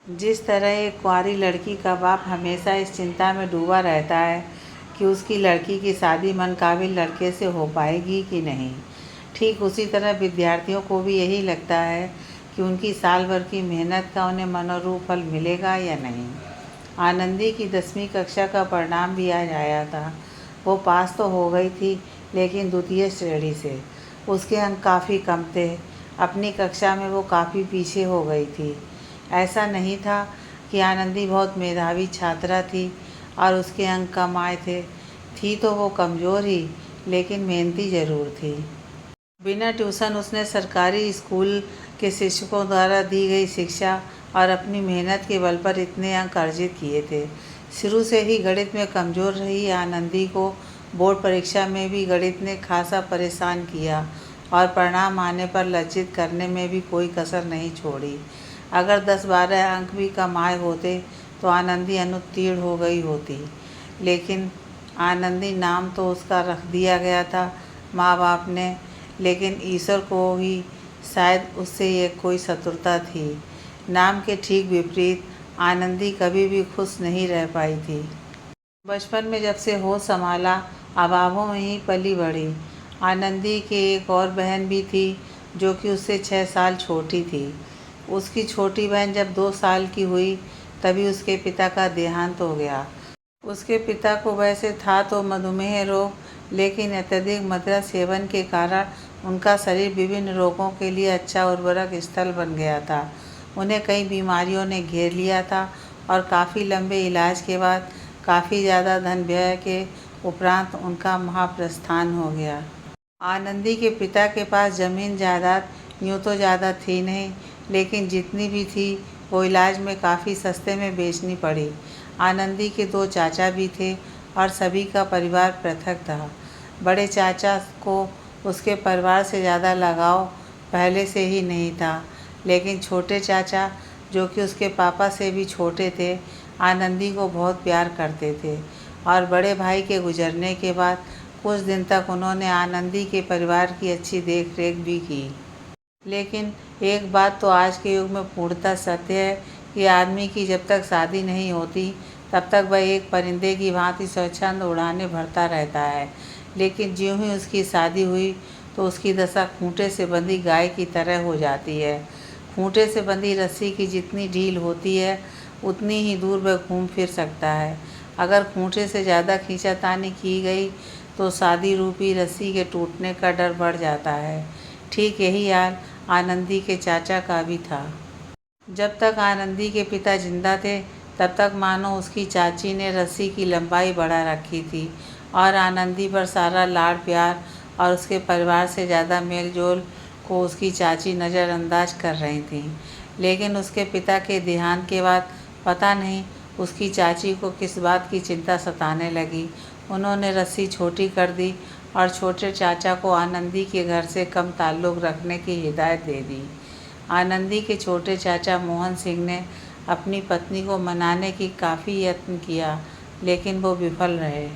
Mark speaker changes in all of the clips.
Speaker 1: जिस तरह एक कुंवारी लड़की का बाप हमेशा इस चिंता में डूबा रहता है कि उसकी लड़की की शादी मनकाबिल लड़के से हो पाएगी कि नहीं, ठीक उसी तरह विद्यार्थियों को भी यही लगता है कि उनकी साल भर की मेहनत का उन्हें मनोरूप फल मिलेगा या नहीं। आनंदी की 10वीं कक्षा का परिणाम भी आज आया था। वो पास तो हो गई थी, लेकिन द्वितीय श्रेणी से। उसके अंक काफ़ी कम थे। अपनी कक्षा में वो काफ़ी पीछे हो गई थी। ऐसा नहीं था कि आनंदी बहुत मेधावी छात्रा थी और उसके अंक कम आए थे। थी तो वो कमज़ोर ही, लेकिन मेहनती ज़रूर थी। बिना ट्यूशन उसने सरकारी स्कूल के शिक्षकों द्वारा दी गई शिक्षा और अपनी मेहनत के बल पर इतने अंक अर्जित किए थे। शुरू से ही गणित में कमज़ोर रही आनंदी को बोर्ड परीक्षा में भी गणित ने खासा परेशान किया और परिणाम आने पर लज्जित करने में भी कोई कसर नहीं छोड़ी। अगर 10-12 अंक भी कम आए होते तो आनंदी अनुत्तीर्ण हो गई होती, लेकिन आनंदी नाम तो उसका रख दिया गया था माँ बाप ने, लेकिन ईश्वर को ही शायद उससे ये कोई शत्रुता थी। नाम के ठीक विपरीत आनंदी कभी भी खुश नहीं रह पाई थी। बचपन में जब से होश संभाला, अभावों में ही पली बढ़ी। आनंदी की एक और बहन भी थी जो कि उससे 6 साल छोटी थी। उसकी छोटी बहन जब 2 साल की हुई तभी उसके पिता का देहांत हो गया। उसके पिता को वैसे था तो मधुमेह रोग, लेकिन अत्यधिक मदिरा सेवन के कारण उनका शरीर विभिन्न रोगों के लिए अच्छा उर्वरक स्थल बन गया था। उन्हें कई बीमारियों ने घेर लिया था और काफ़ी लंबे इलाज के बाद काफ़ी ज़्यादा धन व्यय के उपरांत उनका महाप्रस्थान हो गया। आनंदी के पिता के पास ज़मीन जायदाद यूँ तो ज़्यादा थी नहीं, लेकिन जितनी भी थी वो इलाज में काफ़ी सस्ते में बेचनी पड़ी। आनंदी के 2 चाचा भी थे और सभी का परिवार पृथक था। बड़े चाचा को उसके परिवार से ज़्यादा लगाव पहले से ही नहीं था, लेकिन छोटे चाचा, जो कि उसके पापा से भी छोटे थे, आनंदी को बहुत प्यार करते थे और बड़े भाई के गुजरने के बाद कुछ दिन तक उन्होंने आनंदी के परिवार की अच्छी देख रेख भी की। लेकिन एक बात तो आज के युग में पूर्णतः सत्य है कि आदमी की जब तक शादी नहीं होती तब तक वह एक परिंदे की भांति स्वच्छंद उड़ानें भरता रहता है, लेकिन ज्यों ही उसकी शादी हुई तो उसकी दशा खूंटे से बंधी गाय की तरह हो जाती है। खूंटे से बंधी रस्सी की जितनी ढील होती है उतनी ही दूर वह घूम फिर सकता है। अगर खूंटे से ज़्यादा खींचातानी की गई तो शादी रूपी रस्सी के टूटने का डर बढ़ जाता है। ठीक यही हाल आनंदी के चाचा का भी था। जब तक आनंदी के पिता जिंदा थे तब तक मानो उसकी चाची ने रस्सी की लंबाई बढ़ा रखी थी और आनंदी पर सारा लाड़ प्यार और उसके परिवार से ज़्यादा मेल जोल को उसकी चाची नज़रअंदाज कर रही थी। लेकिन उसके पिता के देहांत के बाद पता नहीं उसकी चाची को किस बात की चिंता सताने लगी। उन्होंने रस्सी छोटी कर दी और छोटे चाचा को आनंदी के घर से कम ताल्लुक़ रखने की हिदायत दे दी। आनंदी के छोटे चाचा मोहन सिंह ने अपनी पत्नी को मनाने की काफ़ी यत्न किया, लेकिन वो विफल रहे।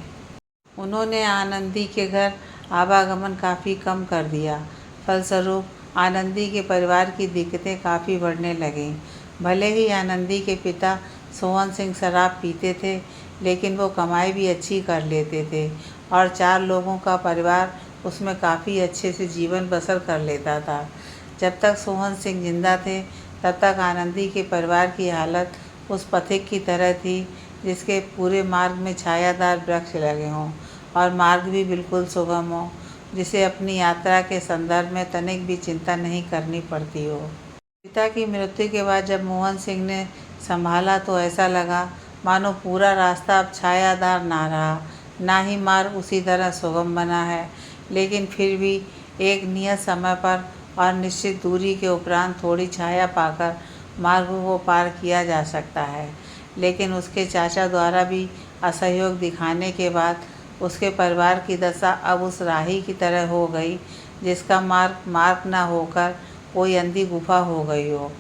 Speaker 1: उन्होंने आनंदी के घर आवागमन काफ़ी कम कर दिया। फलस्वरूप आनंदी के परिवार की दिक्कतें काफ़ी बढ़ने लगीं। भले ही आनंदी के पिता सोहन सिंह शराब पीते थे, लेकिन वो कमाई भी अच्छी कर लेते थे और 4 लोगों का परिवार उसमें काफ़ी अच्छे से जीवन बसर कर लेता था। जब तक सोहन सिंह जिंदा थे तब तक आनंदी के परिवार की हालत उस पथिक की तरह थी जिसके पूरे मार्ग में छायादार वृक्ष लगे हों और मार्ग भी बिल्कुल सुगम हो, जिसे अपनी यात्रा के संदर्भ में तनिक भी चिंता नहीं करनी पड़ती हो। पिता की मृत्यु के बाद जब मोहन सिंह ने संभाला तो ऐसा लगा मानो पूरा रास्ता अब छायादार ना रहा, ना ही मार्ग उसी तरह सुगम बना है। लेकिन फिर भी एक नियत समय पर और निश्चित दूरी के उपरांत थोड़ी छाया पाकर मार्ग को पार किया जा सकता है। लेकिन उसके चाचा द्वारा भी असहयोग दिखाने के बाद उसके परिवार की दशा अब उस राही की तरह हो गई जिसका मार्ग न होकर कोई अंधी गुफा हो गई हो।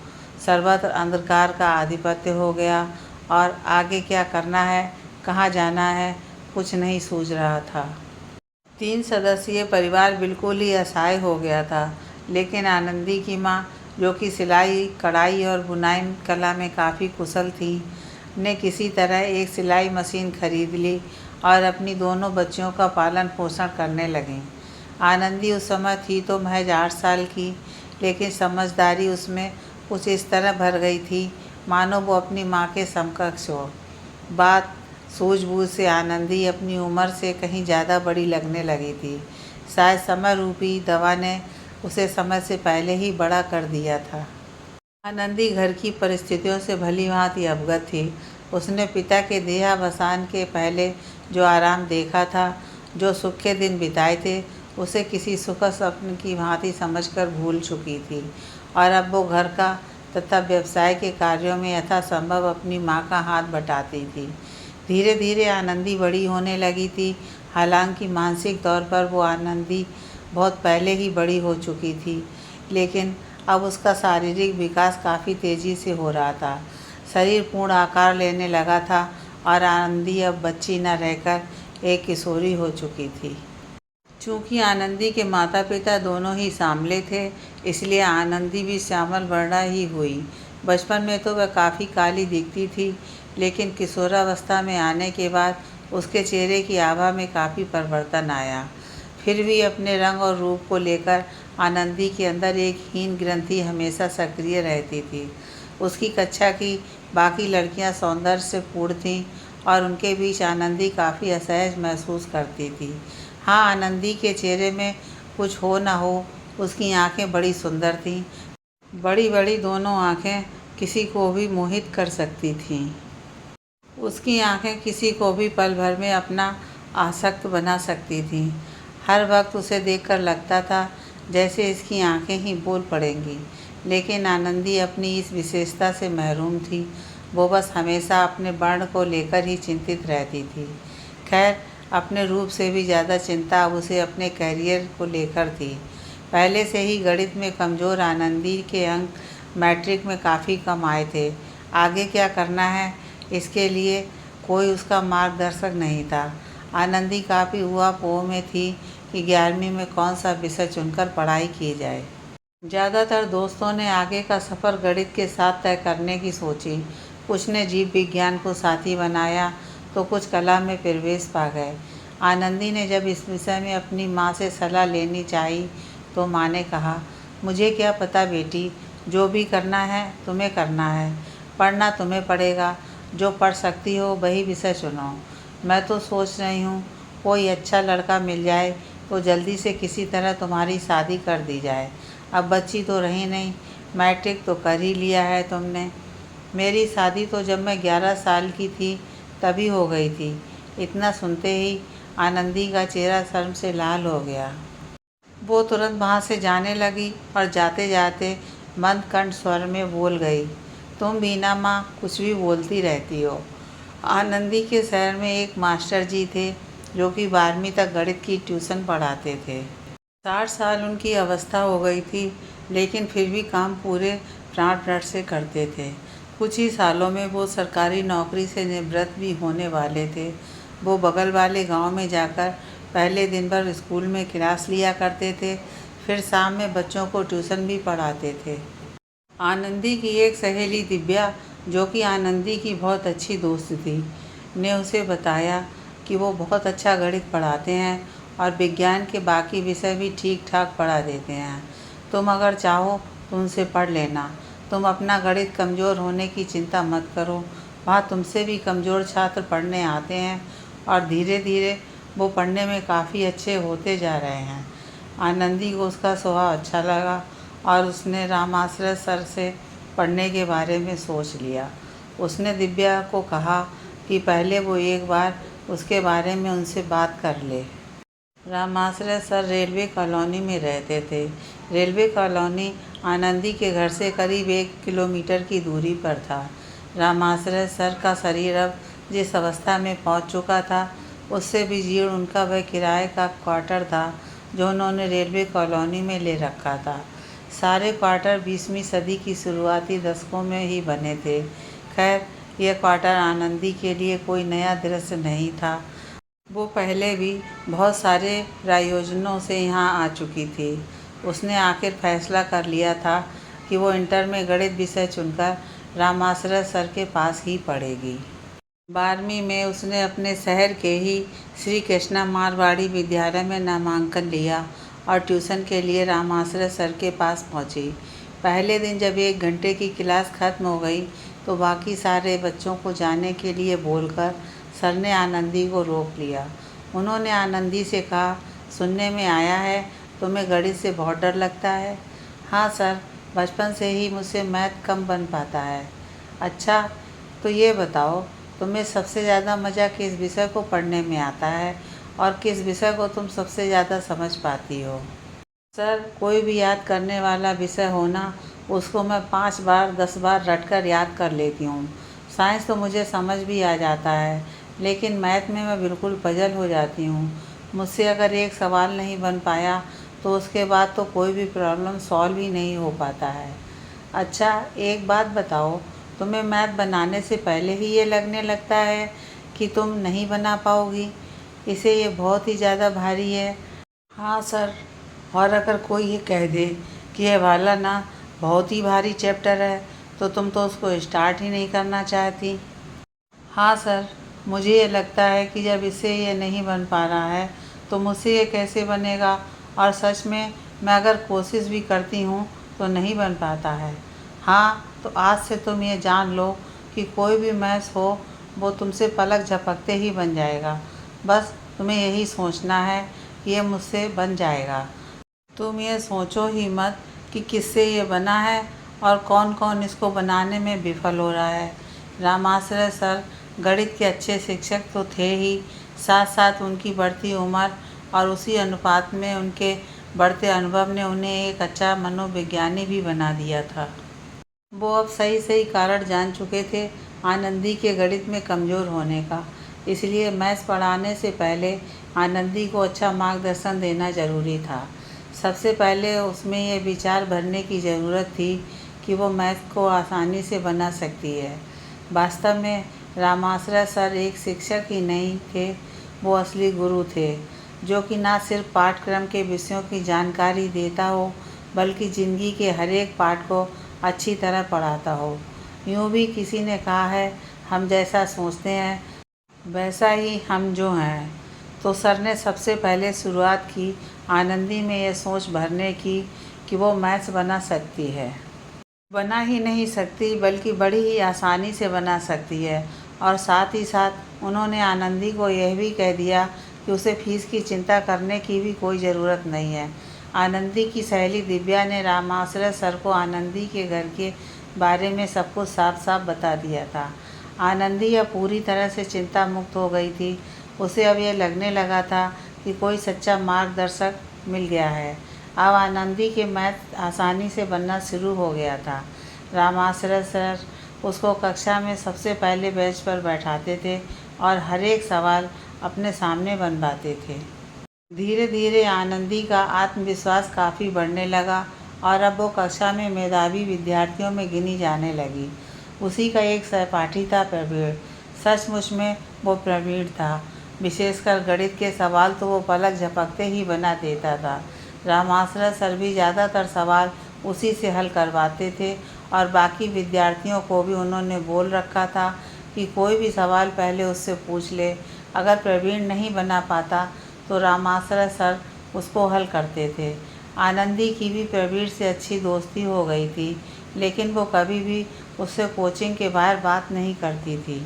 Speaker 1: सर्वत्र अंधकार का आधिपत्य हो गया और आगे क्या करना है, कहाँ जाना है, कुछ नहीं सूझ रहा था। 3 सदस्यीय परिवार बिल्कुल ही असहाय हो गया था, लेकिन आनंदी की माँ जो कि सिलाई कढ़ाई और बुनाई कला में काफ़ी कुशल थी, ने किसी तरह एक सिलाई मशीन खरीद ली और अपनी दोनों बच्चियों का पालन पोषण करने लगीं। आनंदी उस समय थी तो महज 8 साल की, लेकिन समझदारी उसमें कुछ इस तरह भर गई थी मानो वो अपनी माँ के समकक्ष हो। बात सूझबूझ से आनंदी अपनी उम्र से कहीं ज़्यादा बड़ी लगने लगी थी। शायद समय रूपी दवा ने उसे समय से पहले ही बड़ा कर दिया था। आनंदी घर की परिस्थितियों से भली-भांति अवगत थी। उसने पिता के देहावसान के पहले जो आराम देखा था, जो सुख के दिन बिताए थे, उसे किसी सुखद स्वप्न की भांति समझकर भूल चुकी थी और अब वो घर का तथा व्यवसाय के कार्यों में यथासंभव अपनी माँ का हाथ बटाती थी। धीरे धीरे आनंदी बड़ी होने लगी थी। हालांकि मानसिक तौर पर वो आनंदी बहुत पहले ही बड़ी हो चुकी थी, लेकिन अब उसका शारीरिक विकास काफ़ी तेज़ी से हो रहा था। शरीर पूर्ण आकार लेने लगा था और आनंदी अब बच्ची न रहकर एक किशोरी हो चुकी थी। चूँकि आनंदी के माता पिता दोनों ही सांवले थे, इसलिए आनंदी भी श्यामल वर्णा ही हुई। बचपन में तो वह काफ़ी काली दिखती थी, लेकिन किशोरावस्था में आने के बाद उसके चेहरे की आभा में काफ़ी परिवर्तन आया। फिर भी अपने रंग और रूप को लेकर आनंदी के अंदर एक हीन ग्रंथि हमेशा सक्रिय रहती थी। उसकी कक्षा की बाकी लड़कियां सौंदर्य से पूर्ण थीं और उनके बीच आनंदी काफ़ी असहज महसूस करती थी। हाँ, आनंदी के चेहरे में कुछ हो न हो, उसकी आंखें बड़ी सुंदर थीं। बड़ी बड़ी दोनों आंखें किसी को भी मोहित कर सकती थीं। उसकी आंखें किसी को भी पल भर में अपना आसक्त बना सकती थीं। हर वक्त उसे देखकर लगता था जैसे इसकी आंखें ही बोल पड़ेंगी, लेकिन आनंदी अपनी इस विशेषता से महरूम थी। वो बस हमेशा अपने वर्ण को लेकर ही चिंतित रहती थी। खैर, अपने रूप से भी ज़्यादा चिंता अब उसे अपने करियर को लेकर थी। पहले से ही गणित में कमज़ोर आनंदी के अंक मैट्रिक में काफ़ी कम आए थे। आगे क्या करना है, इसके लिए कोई उसका मार्गदर्शक नहीं था। आनंदी काफ़ी ऊहा-पोह में थी कि 11वीं में कौन सा विषय चुनकर पढ़ाई की जाए। ज़्यादातर दोस्तों ने आगे का सफ़र गणित के साथ तय करने की सोची। कुछ ने जीव विज्ञान को साथी बनाया तो कुछ कला में प्रवेश पा गए। आनंदी ने जब इस विषय में अपनी माँ से सलाह लेनी चाही तो माँ ने कहा, मुझे क्या पता बेटी, जो भी करना है तुम्हें करना है। पढ़ना तुम्हें पड़ेगा, जो पढ़ सकती हो वही विषय चुनो। मैं तो सोच रही हूँ कोई अच्छा लड़का मिल जाए तो जल्दी से किसी तरह तुम्हारी शादी कर दी जाए। अब बच्ची तो रही नहीं, मैट्रिक तो कर ही लिया है तुमने। मेरी शादी तो जब मैं 11 साल की थी तभी हो गई थी। इतना सुनते ही आनंदी का चेहरा शर्म से लाल हो गया। वो तुरंत वहाँ से जाने लगी और जाते जाते मंद कंठ स्वर में बोल गई, तुम भी ना माँ कुछ भी बोलती रहती हो। आनंदी के शहर में एक मास्टर जी थे जो कि 12वीं तक गणित की ट्यूशन पढ़ाते थे। 60 साल उनकी अवस्था हो गई थी, लेकिन फिर भी काम पूरे प्राण प्रट से करते थे। कुछ ही सालों में वो सरकारी नौकरी से निवृत्त भी होने वाले थे। वो बगल वाले गांव में जाकर पहले दिन भर स्कूल में क्लास लिया करते थे, फिर शाम में बच्चों को ट्यूशन भी पढ़ाते थे। आनंदी की एक सहेली दिव्या, जो कि आनंदी की बहुत अच्छी दोस्त थी, ने उसे बताया कि वो बहुत अच्छा गणित पढ़ाते हैं और विज्ञान के बाकी विषय भी ठीक ठाक पढ़ा देते हैं। तुम अगर चाहो तो उनसे पढ़ लेना। तुम अपना गणित कमज़ोर होने की चिंता मत करो। वहाँ तुमसे भी कमज़ोर छात्र पढ़ने आते हैं और धीरे धीरे वो पढ़ने में काफ़ी अच्छे होते जा रहे हैं। आनंदी को उसका स्वभाव अच्छा लगा और उसने रामाश्रय सर से पढ़ने के बारे में सोच लिया। उसने दिव्या को कहा कि पहले वो एक बार उसके बारे में उनसे बात कर ले। रामाश्रय सर रेलवे कॉलोनी में रहते थे। रेलवे कॉलोनी आनंदी के घर से करीब 1 किलोमीटर की दूरी पर था। रामाश्रय सर का शरीर अब जिस अवस्था में पहुंच चुका था, उससे भी जीर्ण उनका वह किराए का क्वार्टर था जो उन्होंने रेलवे कॉलोनी में ले रखा था। सारे क्वार्टर 20वीं सदी की शुरुआती दशकों में ही बने थे। खैर, यह क्वार्टर आनंदी के लिए कोई नया दृश्य नहीं था। वो पहले भी बहुत सारे प्रायोजनों से यहाँ आ चुकी थी। उसने आखिर फैसला कर लिया था कि वो इंटर में गणित विषय चुनकर रामाश्रय सर के पास ही पढ़ेगी। 12वीं में उसने अपने शहर के ही श्री कृष्णा मारवाड़ी विद्यालय में नामांकन लिया और ट्यूशन के लिए रामाश्रय सर के पास पहुंची। पहले दिन जब 1 घंटे की क्लास खत्म हो गई तो बाकी सारे बच्चों को जाने के लिए बोलकर सर ने आनंदी को रोक लिया। उन्होंने आनंदी से कहा, सुनने में आया है तुम्हें गणित से बहुत डर लगता है। हाँ सर, बचपन से ही मुझसे मैथ कम बन पाता है। अच्छा, तो ये बताओ तुम्हें सबसे ज़्यादा मज़ा किस विषय को पढ़ने में आता है और किस विषय को तुम सबसे ज़्यादा समझ पाती हो? सर, कोई भी याद करने वाला विषय हो ना, उसको मैं 5 बार 10 बार रटकर याद कर लेती हूँ। साइंस तो मुझे समझ भी आ जाता है, लेकिन मैथ में मैं बिल्कुल पजल हो जाती हूँ। मुझसे अगर एक सवाल नहीं बन पाया तो उसके बाद तो कोई भी प्रॉब्लम सॉल्व ही नहीं हो पाता है। अच्छा, एक बात बताओ, तुम्हें मैथ बनाने से पहले ही ये लगने लगता है कि तुम नहीं बना पाओगी, इसे ये बहुत ही ज़्यादा भारी है? हाँ सर, और अगर कोई ये कह दे कि ये वाला ना बहुत ही भारी चैप्टर है तो तुम तो उसको स्टार्ट ही नहीं करना चाहती। हाँ सर, मुझे ये लगता है कि जब इससे ये नहीं बन पा रहा है तो मुझसे ये कैसे बनेगा, और सच में मैं अगर कोशिश भी करती हूँ तो नहीं बन पाता है। हाँ, तो आज से तुम ये जान लो कि कोई भी मैथ्स हो वो तुमसे पलक झपकते ही बन जाएगा। बस तुम्हें यही सोचना है कि ये मुझसे बन जाएगा। तुम ये सोचो ही मत कि किससे ये बना है और कौन कौन इसको बनाने में विफल हो रहा है। रामाश्रय सर गणित के अच्छे शिक्षक तो थे ही, साथ साथ उनकी बढ़ती उम्र और उसी अनुपात में उनके बढ़ते अनुभव ने उन्हें एक अच्छा मनोविज्ञानी भी बना दिया था। वो अब सही सही कारण जान चुके थे आनंदी के गणित में कमज़ोर होने का, इसलिए मैथ्स पढ़ाने से पहले आनंदी को अच्छा मार्गदर्शन देना ज़रूरी था। सबसे पहले उसमें ये विचार भरने की ज़रूरत थी कि वो मैथ को आसानी से बना सकती है। वास्तव में रामाश्रय सर एक शिक्षक ही नहीं थे, वो असली गुरु थे, जो कि ना सिर्फ पाठ्यक्रम के विषयों की जानकारी देता हो बल्कि ज़िंदगी के हर एक पाठ को अच्छी तरह पढ़ाता हो। यूँ भी किसी ने कहा है, हम जैसा सोचते हैं वैसा ही हम जो हैं। तो सर ने सबसे पहले शुरुआत की आनंदी में यह सोच भरने की कि वो मैथ्स बना सकती है। बना ही नहीं सकती बल्कि बड़ी ही आसानी से बना सकती है, और साथ ही साथ उन्होंने आनंदी को यह भी कह दिया कि उसे फीस की चिंता करने की भी कोई ज़रूरत नहीं है। आनंदी की सहेली दिव्या ने रामाश्रय सर को आनंदी के घर के बारे में सब कुछ साफ साफ बता दिया था। आनंदी अब पूरी तरह से चिंता मुक्त हो गई थी। उसे अब यह लगने लगा था कि कोई सच्चा मार्गदर्शक मिल गया है। अब आनंदी के मैथ आसानी से बनना शुरू हो गया था। रामाश्रय सर उसको कक्षा में सबसे पहले बेंच पर बैठाते थे और हर एक सवाल अपने सामने बनवाते थे। धीरे धीरे आनंदी का आत्मविश्वास काफ़ी बढ़ने लगा और अब वो कक्षा में मेधावी विद्यार्थियों में गिनी जाने लगी। उसी का एक सहपाठी था प्रवीण। सचमुच में वो प्रवीण था। विशेषकर गणित के सवाल तो वो पलक झपकते ही बना देता था। रामाश्रय सर भी ज़्यादातर सवाल उसी से हल करवाते थे और बाकी विद्यार्थियों को भी उन्होंने बोल रखा था कि कोई भी सवाल पहले उससे पूछ ले। अगर प्रवीण नहीं बना पाता तो रामाश्रय सर उसको हल करते थे। आनंदी की भी प्रवीण से अच्छी दोस्ती हो गई थी, लेकिन वो कभी भी उससे कोचिंग के बाहर बात नहीं करती थी।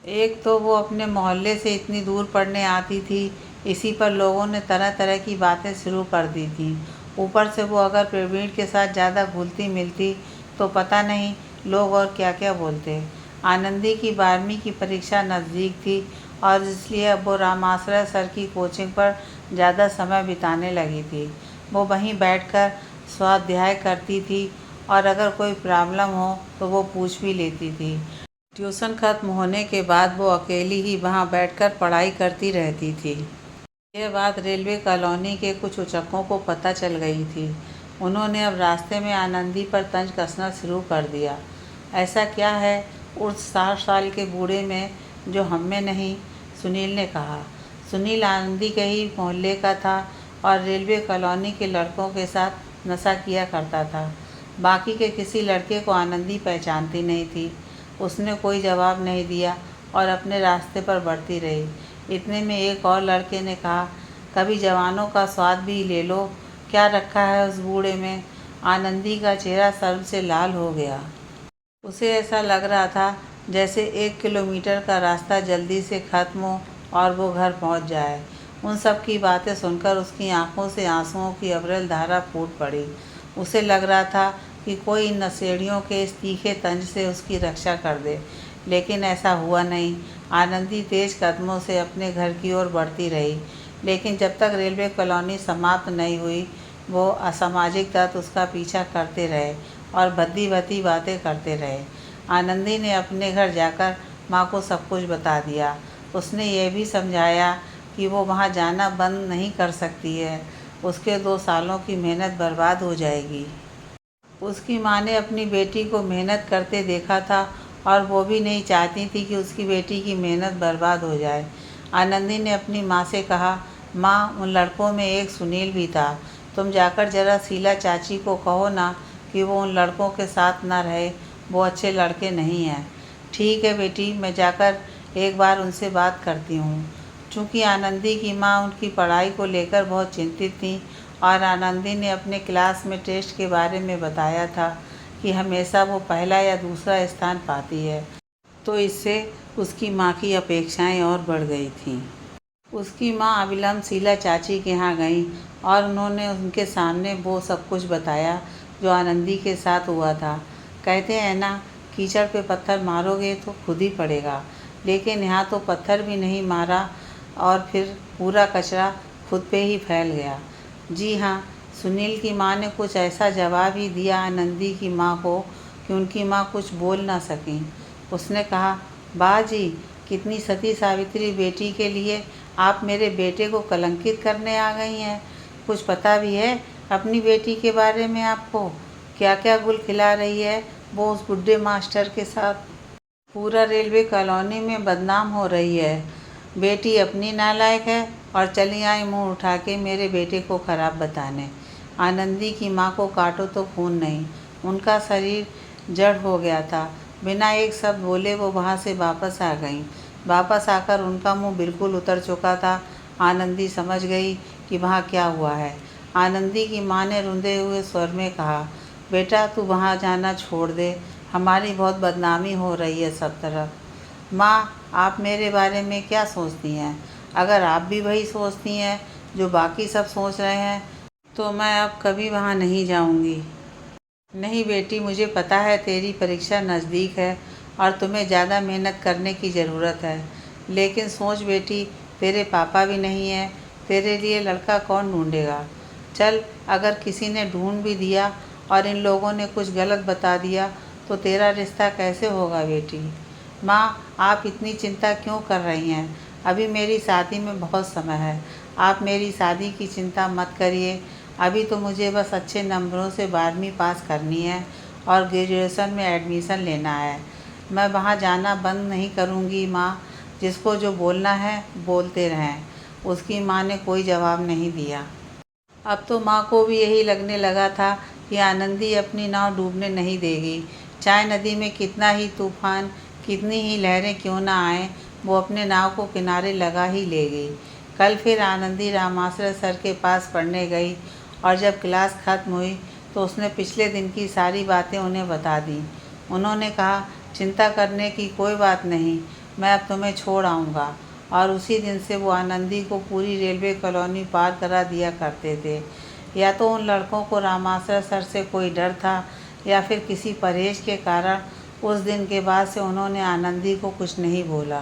Speaker 1: एक तो वो अपने मोहल्ले से इतनी दूर पढ़ने आती थी, इसी पर लोगों ने तरह तरह की बातें शुरू कर दी थी। ऊपर से वो अगर प्रवीण के साथ ज़्यादा घुलती मिलती तो पता नहीं लोग और क्या क्या बोलते। आनंदी की 12वीं की परीक्षा नज़दीक थी और इसलिए अब वो रामाश्रय सर की कोचिंग पर ज़्यादा समय बिताने लगी थी। वो वहीं बैठकर स्वाध्याय करती थी और अगर कोई प्रॉब्लम हो तो वो पूछ भी लेती थी। ट्यूशन खत्म होने के बाद वो अकेली ही वहाँ बैठकर पढ़ाई करती रहती थी। यह बात रेलवे कॉलोनी के कुछ उचक्कों को पता चल गई थी। उन्होंने अब रास्ते में आनंदी पर तंज कसना शुरू कर दिया। ऐसा क्या है उस 60 साल के बूढ़े में जो हम में नहीं? सुनील ने कहा। सुनील आनंदी के ही मोहल्ले का था और रेलवे कॉलोनी के लड़कों के साथ नशा किया करता था। बाकी के किसी लड़के को आनंदी पहचानती नहीं थी। उसने कोई जवाब नहीं दिया और अपने रास्ते पर बढ़ती रही। इतने में एक और लड़के ने कहा, कभी जवानों का स्वाद भी ले लो, क्या रखा है उस बूढ़े में। आनंदी का चेहरा शर्म से लाल हो गया। उसे ऐसा लग रहा था जैसे 1 किलोमीटर का रास्ता जल्दी से खत्म हो और वो घर पहुंच जाए। उन सब की बातें सुनकर उसकी आंखों से आंसुओं की अविरल धारा फूट पड़ी। उसे लग रहा था कि कोई इन नशेड़ियों के इस तीखे तंज से उसकी रक्षा कर दे, लेकिन ऐसा हुआ नहीं। आनंदी तेज कदमों से अपने घर की ओर बढ़ती रही, लेकिन जब तक रेलवे कॉलोनी समाप्त नहीं हुई, वो असामाजिक तत्व उसका पीछा करते रहे और भद्दी भद्दी बातें करते रहे। आनंदी ने अपने घर जाकर माँ को सब कुछ बता दिया। उसने ये भी समझाया कि वो वहाँ जाना बंद नहीं कर सकती है, उसके 2 सालों की मेहनत बर्बाद हो जाएगी। उसकी माँ ने अपनी बेटी को मेहनत करते देखा था और वो भी नहीं चाहती थी कि उसकी बेटी की मेहनत बर्बाद हो जाए। आनंदी ने अपनी माँ से कहा, माँ, उन लड़कों में एक सुनील भी था, तुम जाकर ज़रा शीला चाची को कहो ना कि वो उन लड़कों के साथ ना रहे, वो अच्छे लड़के नहीं हैं। ठीक है बेटी, मैं जाकर एक बार उनसे बात करती हूँ। चूँकि आनंदी की माँ उनकी पढ़ाई को लेकर बहुत चिंतित थी और आनंदी ने अपने क्लास में टेस्ट के बारे में बताया था कि हमेशा वो पहला या दूसरा स्थान पाती है, तो इससे उसकी माँ की अपेक्षाएं और बढ़ गई थीं। उसकी माँ अविलंब शीला चाची के यहाँ गई और उन्होंने उनके सामने वो सब कुछ बताया जो आनंदी के साथ हुआ था। कहते हैं ना, कीचड़ पे पत्थर मारोगे तो खुद ही पड़ेगा, लेकिन यहाँ तो पत्थर भी नहीं मारा और फिर पूरा कचरा खुद पे ही फैल गया। जी हाँ, सुनील की माँ ने कुछ ऐसा जवाब ही दिया आनंदी की माँ को कि उनकी माँ कुछ बोल ना सकी। उसने कहा, बा जी, कितनी सती सावित्री बेटी के लिए आप मेरे बेटे को कलंकित करने आ गई हैं। कुछ पता भी है अपनी बेटी के बारे में आपको? क्या क्या गुल खिला रही है वो उस बुड्ढे मास्टर के साथ। पूरा रेलवे कॉलोनी में बदनाम हो रही है। बेटी अपनी नालायक है और चली आई मुंह उठा के मेरे बेटे को खराब बताने। आनंदी की माँ को काटो तो खून नहीं, उनका शरीर जड़ हो गया था। बिना एक शब्द बोले वो वहाँ से वापस आ गईं। वापस आकर उनका मुंह बिल्कुल उतर चुका था। आनंदी समझ गई कि वहाँ क्या हुआ है। आनंदी की माँ ने रुंधे हुए स्वर में कहा, बेटा तू वहाँ जाना छोड़ दे, हमारी बहुत बदनामी हो रही है सब तरफ। माँ, आप मेरे बारे में क्या सोचती हैं? अगर आप भी वही सोचती हैं जो बाकी सब सोच रहे हैं, तो मैं अब कभी वहाँ नहीं जाऊँगी। नहीं बेटी, मुझे पता है तेरी परीक्षा नज़दीक है और तुम्हें ज़्यादा मेहनत करने की ज़रूरत है, लेकिन सोच बेटी, तेरे पापा भी नहीं हैं, तेरे लिए लड़का कौन ढूँढेगा? चल, अगर किसी ने ढूँढ भी दिया और इन लोगों ने कुछ गलत बता दिया तो तेरा रिश्ता कैसे होगा बेटी? माँ, आप इतनी चिंता क्यों कर रही हैं? अभी मेरी शादी में बहुत समय है। आप मेरी शादी की चिंता मत करिए। अभी तो मुझे बस अच्छे नंबरों से 12वीं पास करनी है और ग्रेजुएशन में एडमिशन लेना है। मैं वहाँ जाना बंद नहीं करूँगी माँ। जिसको जो बोलना है बोलते रहें। उसकी माँ ने कोई जवाब नहीं दिया। अब तो माँ को भी यही लगने लगा था कि आनंदी अपनी नाव डूबने नहीं देगी। चाहे नदी में कितना ही तूफान, कितनी ही लहरें क्यों ना आए, वो अपने नाव को किनारे लगा ही लेगी। कल फिर आनंदी रामाश्रय सर के पास पढ़ने गई और जब क्लास खत्म हुई तो उसने पिछले दिन की सारी बातें उन्हें बता दी। उन्होंने कहा, चिंता करने की कोई बात नहीं, मैं अब तुम्हें छोड़ आऊँगा। और उसी दिन से वो आनंदी को पूरी रेलवे कॉलोनी पार करा दिया करते थे। या तो उन लड़कों को रामाश्रय सर से कोई डर था या फिर किसी परहेज के कारण उस दिन के बाद से उन्होंने आनंदी को कुछ नहीं बोला।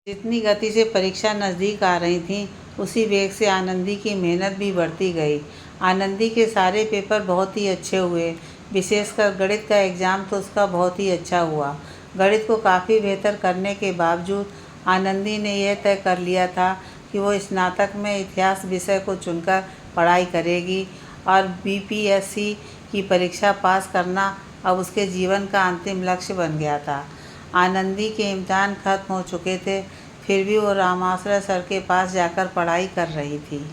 Speaker 1: जितनी गति से परीक्षा नज़दीक आ रही थी, उसी वेग से आनंदी की मेहनत भी बढ़ती गई। आनंदी के सारे पेपर बहुत ही अच्छे हुए, विशेषकर गणित का एग्ज़ाम तो उसका बहुत ही अच्छा हुआ। गणित को काफ़ी बेहतर करने के बावजूद आनंदी ने यह तय कर लिया था कि वो स्नातक में इतिहास विषय को चुनकर पढ़ाई करेगी और बीपीएससी की परीक्षा पास करना अब उसके जीवन का अंतिम लक्ष्य बन गया था। आनंदी के इम्तिहान खत्म हो चुके थे, फिर भी वो रामाश्रय सर के पास जाकर पढ़ाई कर रही थी।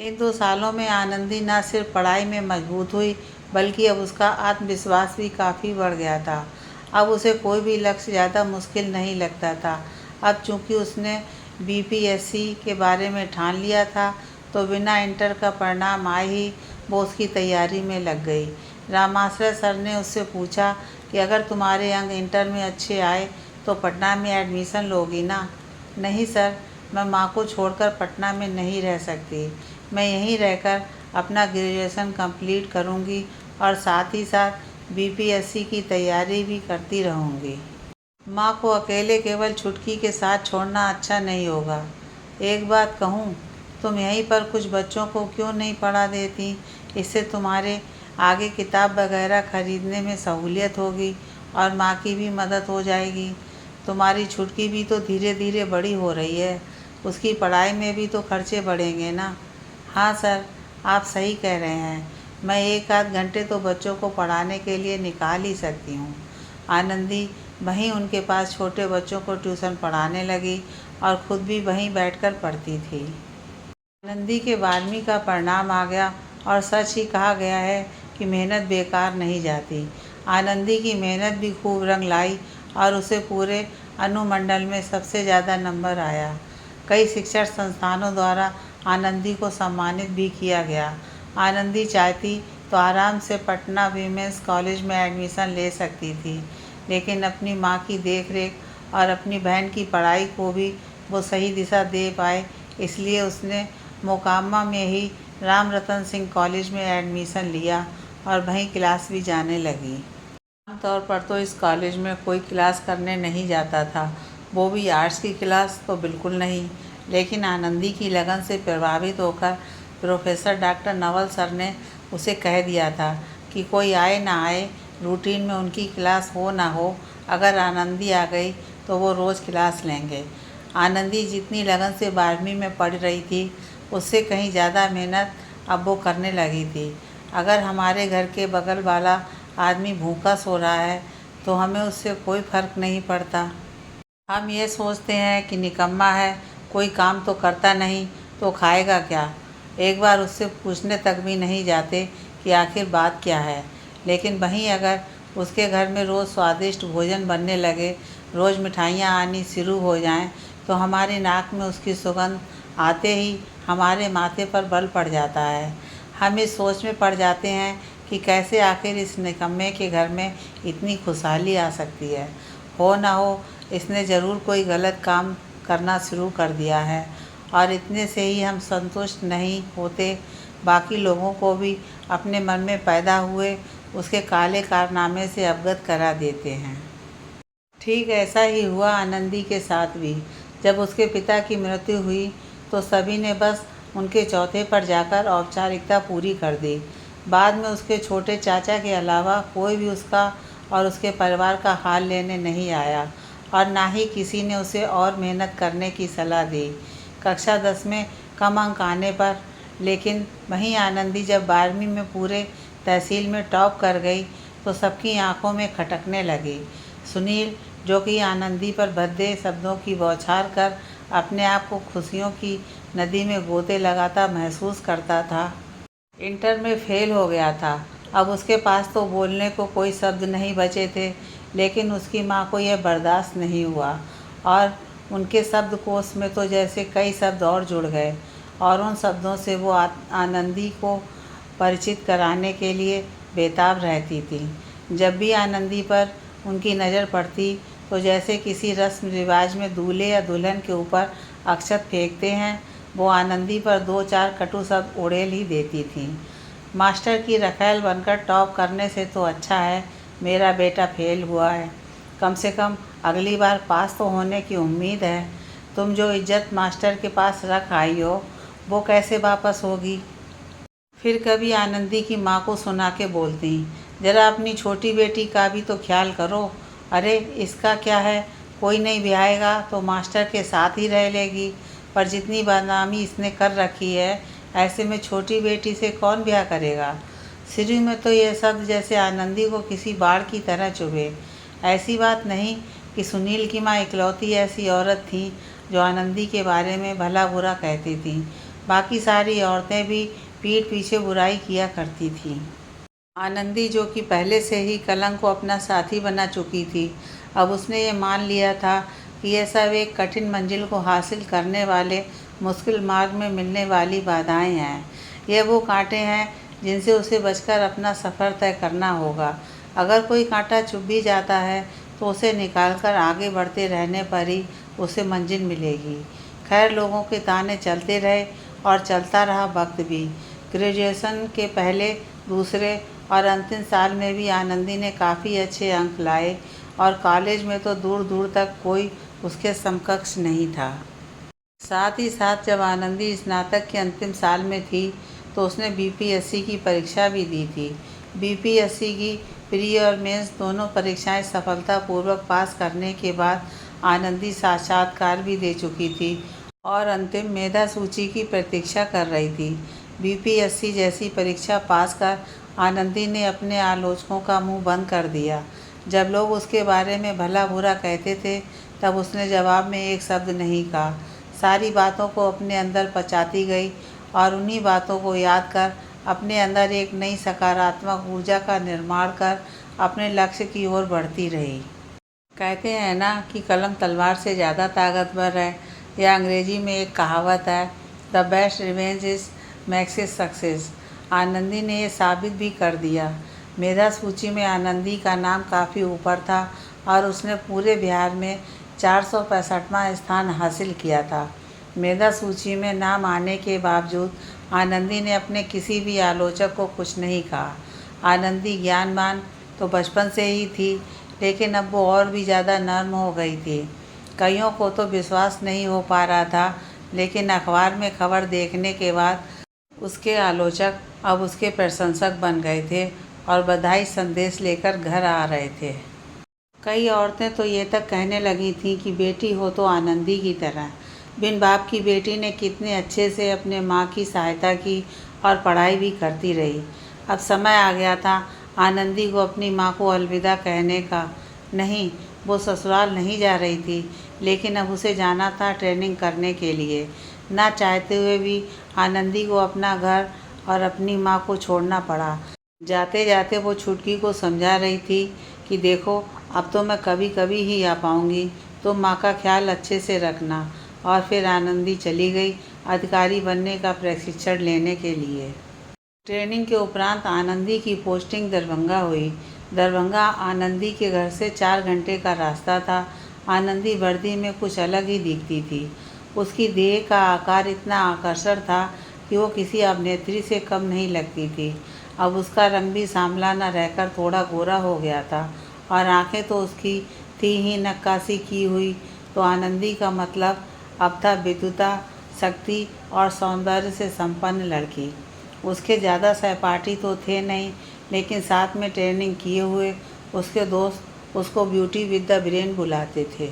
Speaker 1: इन 2 सालों में आनंदी न सिर्फ पढ़ाई में मजबूत हुई बल्कि अब उसका आत्मविश्वास भी काफ़ी बढ़ गया था। अब उसे कोई भी लक्ष्य ज़्यादा मुश्किल नहीं लगता था। अब चूँकि उसने बीपीएससी के बारे में ठान लिया था, तो बिना इंटर का परिणाम आए ही वो उसकी तैयारी में लग गई। रामाश्रय सर ने उससे पूछा कि अगर तुम्हारे अंक इंटर में अच्छे आए तो पटना में एडमिशन लोगी ना? नहीं सर, मैं माँ को छोड़कर पटना में नहीं रह सकती। मैं यहीं रहकर अपना ग्रेजुएशन कंप्लीट करूँगी और साथ ही साथ बीपीएससी की तैयारी भी करती रहूँगी। माँ को अकेले केवल छुटकी के साथ छोड़ना अच्छा नहीं होगा। एक बात कहूँ, तुम यहीं पर कुछ बच्चों को क्यों नहीं पढ़ा देती? इससे तुम्हारे आगे किताब वगैरह खरीदने में सहूलियत होगी और माँ की भी मदद हो जाएगी। तुम्हारी छुटकी भी तो धीरे धीरे बड़ी हो रही है, उसकी पढ़ाई में भी तो खर्चे बढ़ेंगे ना। हाँ सर, आप सही कह रहे हैं। मैं एक आध घंटे तो बच्चों को पढ़ाने के लिए निकाल ही सकती हूँ। आनंदी वहीं उनके पास छोटे बच्चों को ट्यूशन पढ़ाने लगी और खुद भी वहीं बैठकर पढ़ती थी। आनंदी के 12वीं का परिणाम आ गया और सच ही कहा गया है कि मेहनत बेकार नहीं जाती। आनंदी की मेहनत भी खूब रंग लाई और उसे पूरे अनुमंडल में सबसे ज़्यादा नंबर आया। कई शिक्षण संस्थानों द्वारा आनंदी को सम्मानित भी किया गया। आनंदी चाहती तो आराम से पटना वीमेंस कॉलेज में एडमिशन ले सकती थी, लेकिन अपनी माँ की देखरेख और अपनी बहन की पढ़ाई को भी वो सही दिशा दे पाए, इसलिए उसने मोकामा में ही राम रतन सिंह कॉलेज में एडमिशन लिया और वहीं क्लास भी जाने लगी। आमतौर पर तो इस कॉलेज में कोई क्लास करने नहीं जाता था, वो भी आर्ट्स की क्लास तो बिल्कुल नहीं। लेकिन आनंदी की लगन से प्रभावित होकर प्रोफेसर डॉक्टर नवल सर ने उसे कह दिया था कि कोई आए ना आए, रूटीन में उनकी क्लास हो ना हो, अगर आनंदी आ गई तो वो रोज़ क्लास लेंगे। आनंदी जितनी लगन से 12वीं में पढ़ रही थी, उससे कहीं ज़्यादा मेहनत अब वो करने लगी थी। अगर हमारे घर के बगल वाला आदमी भूखा सो रहा है तो हमें उससे कोई फ़र्क नहीं पड़ता। हम ये सोचते हैं कि निकम्मा है, कोई काम तो करता नहीं तो खाएगा क्या। एक बार उससे पूछने तक भी नहीं जाते कि आखिर बात क्या है। लेकिन वहीं अगर उसके घर में रोज़ स्वादिष्ट भोजन बनने लगे, रोज़ मिठाइयाँ आनी शुरू हो जाएं, तो हमारी नाक में उसकी सुगंध आते ही हमारे माथे पर बल पड़ जाता है। हम इस सोच में पड़ जाते हैं कि कैसे आखिर इस निकम्मे के घर में इतनी खुशहाली आ सकती है। हो ना हो, इसने ज़रूर कोई गलत काम करना शुरू कर दिया है और इतने से ही हम संतुष्ट नहीं होते, बाकी लोगों को भी अपने मन में पैदा हुए उसके काले कारनामे से अवगत करा देते हैं। ठीक ऐसा ही हुआ आनंदी के साथ भी। जब उसके पिता की मृत्यु हुई तो सभी ने बस उनके चौथे पर जाकर औपचारिकता पूरी कर दी। बाद में उसके छोटे चाचा के अलावा कोई भी उसका और उसके परिवार का हाल लेने नहीं आया और ना ही किसी ने उसे और मेहनत करने की सलाह दी। कक्षा 10 में कम अंक आने पर, लेकिन वहीं आनंदी जब 12वीं में पूरे तहसील में टॉप कर गई तो सबकी आंखों में खटकने लगी। सुनील, जो कि आनंदी पर भद्दे शब्दों की बौछार कर अपने आप को खुशियों की नदी में गोते लगाता महसूस करता था, इंटर में फेल हो गया था। अब उसके पास तो बोलने को कोई शब्द नहीं बचे थे, लेकिन उसकी माँ को यह बर्दाश्त नहीं हुआ और उनके शब्दकोश में तो जैसे कई शब्द और जुड़ गए और उन शब्दों से वो आनंदी को परिचित कराने के लिए बेताब रहती थी। जब भी आनंदी पर उनकी नज़र पड़ती तो जैसे किसी रस्म रिवाज में दूल्हे या दुल्हन के ऊपर अक्षत फेंकते हैं, वो आनंदी पर 2-4 कटु शब्द उड़ेल ही देती थी। मास्टर की रखैल बनकर टॉप करने से तो अच्छा है मेरा बेटा फेल हुआ है, कम से कम अगली बार पास तो होने की उम्मीद है। तुम जो इज्जत मास्टर के पास रख आई हो वो कैसे वापस होगी। फिर कभी आनंदी की माँ को सुना के बोलती, ज़रा अपनी छोटी बेटी का भी तो ख्याल करो। अरे इसका क्या है, कोई नहीं ब्याहेगा तो मास्टर के साथ ही रह लेगी, पर जितनी बदनामी इसने कर रखी है, ऐसे में छोटी बेटी से कौन ब्याह करेगा। शुरू में तो यह शब्द जैसे आनंदी को किसी बाढ़ की तरह चुभे। ऐसी बात नहीं कि सुनील की माँ इकलौती ऐसी औरत थी जो आनंदी के बारे में भला बुरा कहती थी, बाकी सारी औरतें भी पीठ पीछे बुराई किया करती थीं। आनंदी, जो कि पहले से ही कलंक को अपना साथी बना चुकी थी, अब उसने ये मान लिया था कि यह सब एक कठिन मंजिल को हासिल करने वाले मुश्किल मार्ग में मिलने वाली बाधाएं हैं। ये वो कांटे हैं जिनसे उसे बचकर अपना सफ़र तय करना होगा। अगर कोई कांटा चुभ भी जाता है तो उसे निकालकर आगे बढ़ते रहने पर ही उसे मंजिल मिलेगी। खैर, लोगों के ताने चलते रहे और चलता रहा वक्त भी। ग्रेजुएशन के पहले, दूसरे और अंतिम साल में भी आनंदी ने काफ़ी अच्छे अंक लाए और कॉलेज में तो दूर दूर तक कोई उसके समकक्ष नहीं था। साथ ही साथ जब आनंदी स्नातक के अंतिम साल में थी तो उसने बीपीएससी की परीक्षा भी दी थी। बीपीएससी की प्री और मेंस दोनों परीक्षाएं सफलतापूर्वक पास करने के बाद आनंदी साक्षात्कार भी दे चुकी थी और अंतिम मेधा सूची की प्रतीक्षा कर रही थी। बीपीएससी जैसी परीक्षा पास कर आनंदी ने अपने आलोचकों का मुंह बंद कर दिया। जब लोग उसके बारे में भला बुरा कहते थे तब उसने जवाब में एक शब्द नहीं कहा। सारी बातों को अपने अंदर पचाती गई और उन्हीं बातों को याद कर अपने अंदर एक नई सकारात्मक ऊर्जा का निर्माण कर अपने लक्ष्य की ओर बढ़ती रही। कहते हैं ना कि कलम तलवार से ज़्यादा ताकतवर है। यह अंग्रेजी में एक कहावत है, the best revenge is makes is success. Anandi ने यह साबित भी कर दिया। मेधा सूची में आनंदी का नाम काफ़ी ऊपर था और उसने पूरे बिहार में 465वां स्थान हासिल किया था। मेधा सूची में नाम आने के बावजूद आनंदी ने अपने किसी भी आलोचक को कुछ नहीं कहा। आनंदी ज्ञानवान तो बचपन से ही थी, लेकिन अब वो और भी ज़्यादा नर्म हो गई थी। कईयों को तो विश्वास नहीं हो पा रहा था, लेकिन अखबार में खबर देखने के बाद उसके आलोचक अब उसके प्रशंसक बन गए थे और बधाई संदेश लेकर घर आ रहे थे। कई औरतें तो ये तक कहने लगी थीं कि बेटी हो तो आनंदी की तरह। बिन बाप की बेटी ने कितने अच्छे से अपने माँ की सहायता की और पढ़ाई भी करती रही। अब समय आ गया था आनंदी को अपनी माँ को अलविदा कहने का। नहीं, वो ससुराल नहीं जा रही थी, लेकिन अब उसे जाना था ट्रेनिंग करने के लिए। ना चाहते हुए भी आनंदी को अपना घर और अपनी माँ को छोड़ना पड़ा। जाते जाते वो छुटकी को समझा रही थी कि देखो, अब तो मैं कभी कभी ही आ पाऊँगी, तो माँ का ख्याल अच्छे से रखना। और फिर आनंदी चली गई अधिकारी बनने का प्रशिक्षण लेने के लिए। ट्रेनिंग के उपरांत आनंदी की पोस्टिंग दरभंगा हुई। दरभंगा आनंदी के घर से 4 घंटे का रास्ता था। आनंदी वर्दी में कुछ अलग ही दिखती थी। उसकी देह का आकार इतना आकर्षक था कि वो किसी अभिनेत्री से कम नहीं लगती थी। अब उसका रंग भी सांवला न रहकर थोड़ा गोरा हो गया था और आंखें तो उसकी थी ही नक्काशी की हुई। तो आनंदी का मतलब अब था विद्युता, शक्ति और सौंदर्य से संपन्न लड़की। उसके ज़्यादा सहपाठी तो थे नहीं, लेकिन साथ में ट्रेनिंग किए हुए उसके दोस्त उसको ब्यूटी विद द ब्रेन बुलाते थे।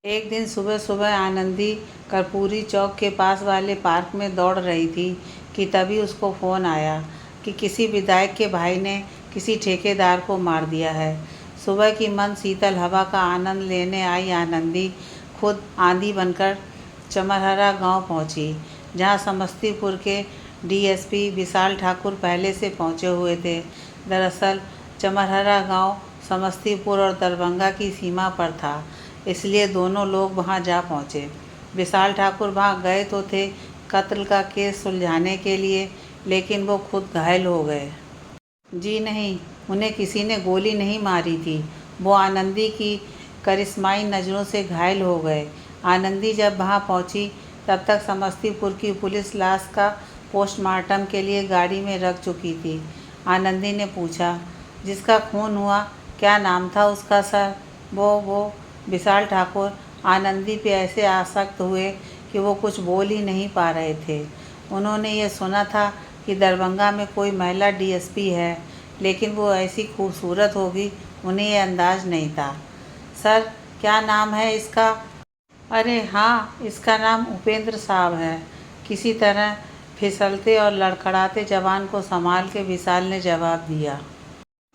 Speaker 1: एक दिन सुबह सुबह आनंदी कर्पूरी चौक के पास वाले पार्क में दौड़ रही थी कि तभी उसको फ़ोन आया कि किसी विधायक के भाई ने किसी ठेकेदार को मार दिया है। सुबह की मंद शीतल हवा का आनंद लेने आई आनंदी खुद आंधी बनकर चमरहरा गांव पहुंची, जहां समस्तीपुर के डीएसपी विशाल ठाकुर पहले से पहुंचे हुए थे। दरअसल चमरहरा गांव समस्तीपुर और दरभंगा की सीमा पर था, इसलिए दोनों लोग वहां जा पहुंचे। विशाल ठाकुर वहां गए तो थे कत्ल का केस सुलझाने के लिए, लेकिन वो खुद घायल हो गए। जी नहीं, उन्हें किसी ने गोली नहीं मारी थी, वो आनंदी की करिश्माई नज़रों से घायल हो गए। आनंदी जब वहां पहुंची तब तक समस्तीपुर की पुलिस लाश का पोस्टमार्टम के लिए गाड़ी में रख चुकी थी। आनंदी ने पूछा, जिसका खून हुआ क्या नाम था उसका सर? वो विशाल ठाकुर आनंदी पे ऐसे आसक्त हुए कि वो कुछ बोल ही नहीं पा रहे थे। उन्होंने ये सुना था कि दरभंगा में कोई महिला डीएसपी है, लेकिन वो ऐसी खूबसूरत होगी उन्हें ये अंदाज़ नहीं था। सर, क्या नाम है इसका? अरे हाँ, इसका नाम उपेंद्र साहब है। किसी तरह फिसलते और लड़खड़ाते जवान को संभाल के विशाल ने जवाब दिया।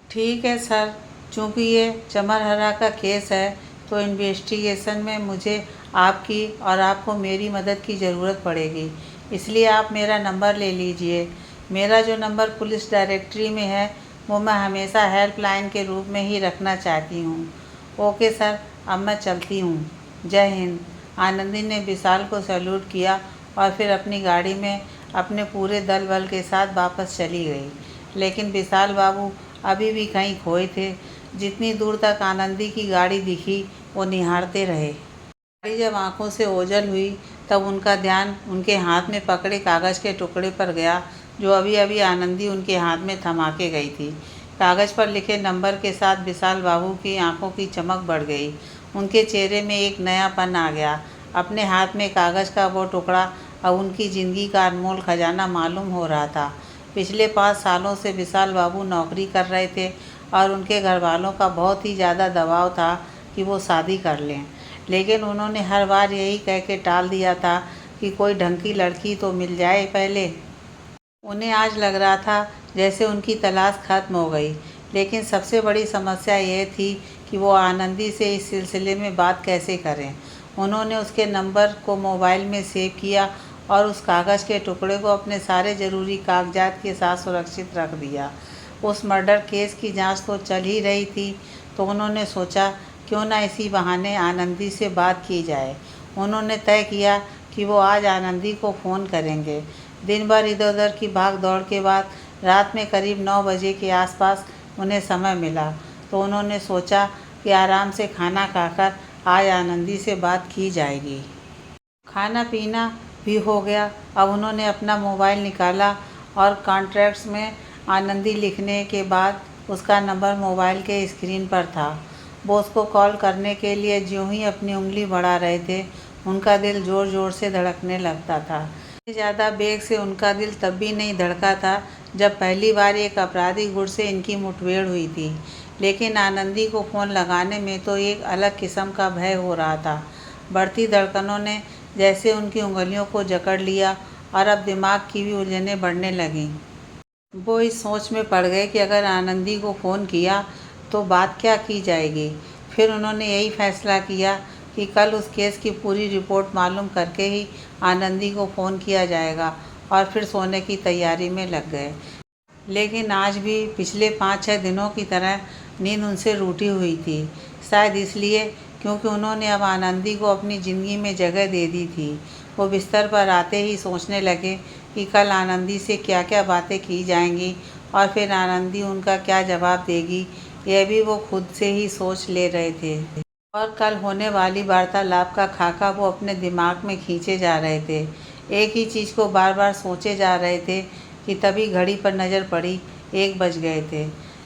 Speaker 1: ठीक है सर, चूँकि ये चमरहरा का केस है तो इन्वेस्टिगेशन में मुझे आपकी और आपको मेरी मदद की ज़रूरत पड़ेगी, इसलिए आप मेरा नंबर ले लीजिए। मेरा जो नंबर पुलिस डायरेक्टरी में है वो मैं हमेशा हेल्पलाइन के रूप में ही रखना चाहती हूँ। ओके सर, अब मैं चलती हूँ। जय हिंद। आनंदी ने विशाल को सैल्यूट किया और फिर अपनी गाड़ी में अपने पूरे दल बल के साथ वापस चली गई। लेकिन विशाल बाबू अभी भी कहीं खोए थे। जितनी दूर तक आनंदी की गाड़ी दिखी वो निहारते रहे। गाड़ी जब आंखों से ओझल हुई तब उनका ध्यान उनके हाथ में पकड़े कागज़ के टुकड़े पर गया जो अभी अभी आनंदी उनके हाथ में थमा के गई थी। कागज़ पर लिखे नंबर के साथ विशाल बाबू की आंखों की चमक बढ़ गई। उनके चेहरे में एक नयापन आ गया। अपने हाथ में कागज़ का वो टुकड़ा अब उनकी ज़िंदगी का अनमोल खजाना मालूम हो रहा था। पिछले 5 सालों से विशाल बाबू नौकरी कर रहे थे और उनके घर वालों का बहुत ही ज़्यादा दबाव था कि वो शादी कर लें, लेकिन उन्होंने हर बार यही कह के टाल दिया था कि कोई ढंग की लड़की तो मिल जाए पहले। उन्हें आज लग रहा था जैसे उनकी तलाश खत्म हो गई, लेकिन सबसे बड़ी समस्या यह थी कि वो आनंदी से इस सिलसिले में बात कैसे करें। उन्होंने उसके नंबर को मोबाइल में सेव किया और उस कागज़ के टुकड़े को अपने सारे ज़रूरी कागजात के साथ सुरक्षित रख दिया। उस मर्डर केस की जांच तो चल ही रही थी, तो उन्होंने सोचा क्यों ना इसी बहाने आनंदी से बात की जाए। उन्होंने तय किया कि वो आज आनंदी को फ़ोन करेंगे। दिन भर इधर उधर की भाग दौड़ के बाद रात में करीब 9 बजे के आसपास उन्हें समय मिला, तो उन्होंने सोचा कि आराम से खाना खाकर आज आनंदी से बात की जाएगी। खाना पीना भी हो गया। अब उन्होंने अपना मोबाइल निकाला और कॉन्टैक्ट्स में आनंदी लिखने के बाद उसका नंबर मोबाइल के स्क्रीन पर था। वो उसको कॉल करने के लिए ज्यों ही अपनी उंगली बढ़ा रहे थे, उनका दिल ज़ोर ज़ोर से धड़कने लगता था। ज़्यादा बेग से उनका दिल तब भी नहीं धड़का था जब पहली बार एक अपराधी गुट से इनकी मुठभेड़ हुई थी। लेकिन आनंदी को फ़ोन लगाने में तो एक अलग किस्म का भय हो रहा था। बढ़ती धड़कनों ने जैसे उनकी उंगलियों को जकड़ लिया और अब दिमाग की भी उलझनें बढ़ने लगीं। वो इस सोच में पड़ गए कि अगर आनंदी को फ़ोन किया तो बात क्या की जाएगी। फिर उन्होंने यही फैसला किया कि कल उस केस की पूरी रिपोर्ट मालूम करके ही आनंदी को फ़ोन किया जाएगा और फिर सोने की तैयारी में लग गए। लेकिन आज भी पिछले 5-6 दिनों की तरह नींद उनसे रूठी हुई थी। शायद इसलिए क्योंकि उन्होंने अब आनंदी को अपनी ज़िंदगी में जगह दे दी थी। वो बिस्तर पर आते ही सोचने लगे कि कल आनंदी से क्या क्या बातें की जाएंगी और फिर आनंदी उनका क्या जवाब देगी, यह भी वो खुद से ही सोच ले रहे थे। और कल होने वाली वार्तालाप का खाका वो अपने दिमाग में खींचे जा रहे थे। एक ही चीज़ को बार बार सोचे जा रहे थे कि तभी घड़ी पर नज़र पड़ी। 1 बज गए थे।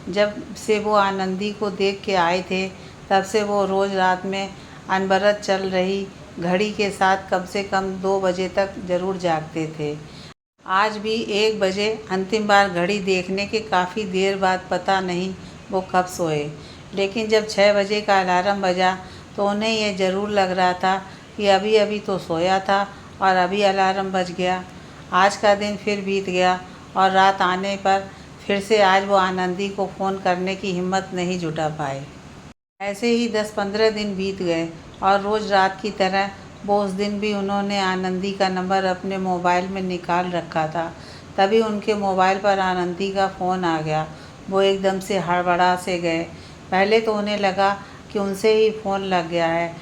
Speaker 1: जब से वो आनंदी को देख के आए थे तब से वो रोज़ रात में अनबरत चल रही घड़ी के साथ कम से कम 2 बजे तक ज़रूर जागते थे। आज भी 1 बजे अंतिम बार घड़ी देखने के काफ़ी देर बाद पता नहीं वो कब सोए, लेकिन जब 6 बजे का अलार्म बजा तो उन्हें यह ज़रूर लग रहा था कि अभी अभी तो सोया था और अभी अलार्म बज गया। आज का दिन फिर बीत गया और रात आने पर फिर से आज वो आनंदी को फ़ोन करने की हिम्मत नहीं जुटा पाए। ऐसे ही 10-15 दिन बीत गए और रोज़ रात की तरह वो उस दिन भी उन्होंने आनंदी का नंबर अपने मोबाइल में निकाल रखा था। तभी उनके मोबाइल पर आनंदी का फ़ोन आ गया। वो एकदम से हड़बड़ा से गए। पहले तो उन्हें लगा कि उनसे ही फ़ोन लग गया है,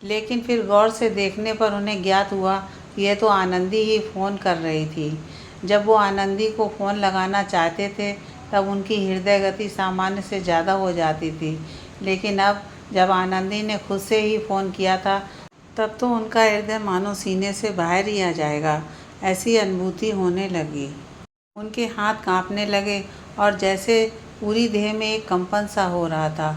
Speaker 1: लेकिन फिर गौर से देखने पर उन्हें ज्ञात हुआ कि यह तो आनंदी ही फ़ोन कर रही थी। जब वो आनंदी को फ़ोन लगाना चाहते थे तब उनकी हृदय गति सामान्य से ज़्यादा हो जाती थी, लेकिन अब जब आनंदी ने खुद से ही फ़ोन किया था तब तो उनका हृदय मानो सीने से बाहर ही आ जाएगा, ऐसी अनुभूति होने लगी। उनके हाथ कांपने लगे और जैसे पूरी देह में एक कंपन सा हो रहा था।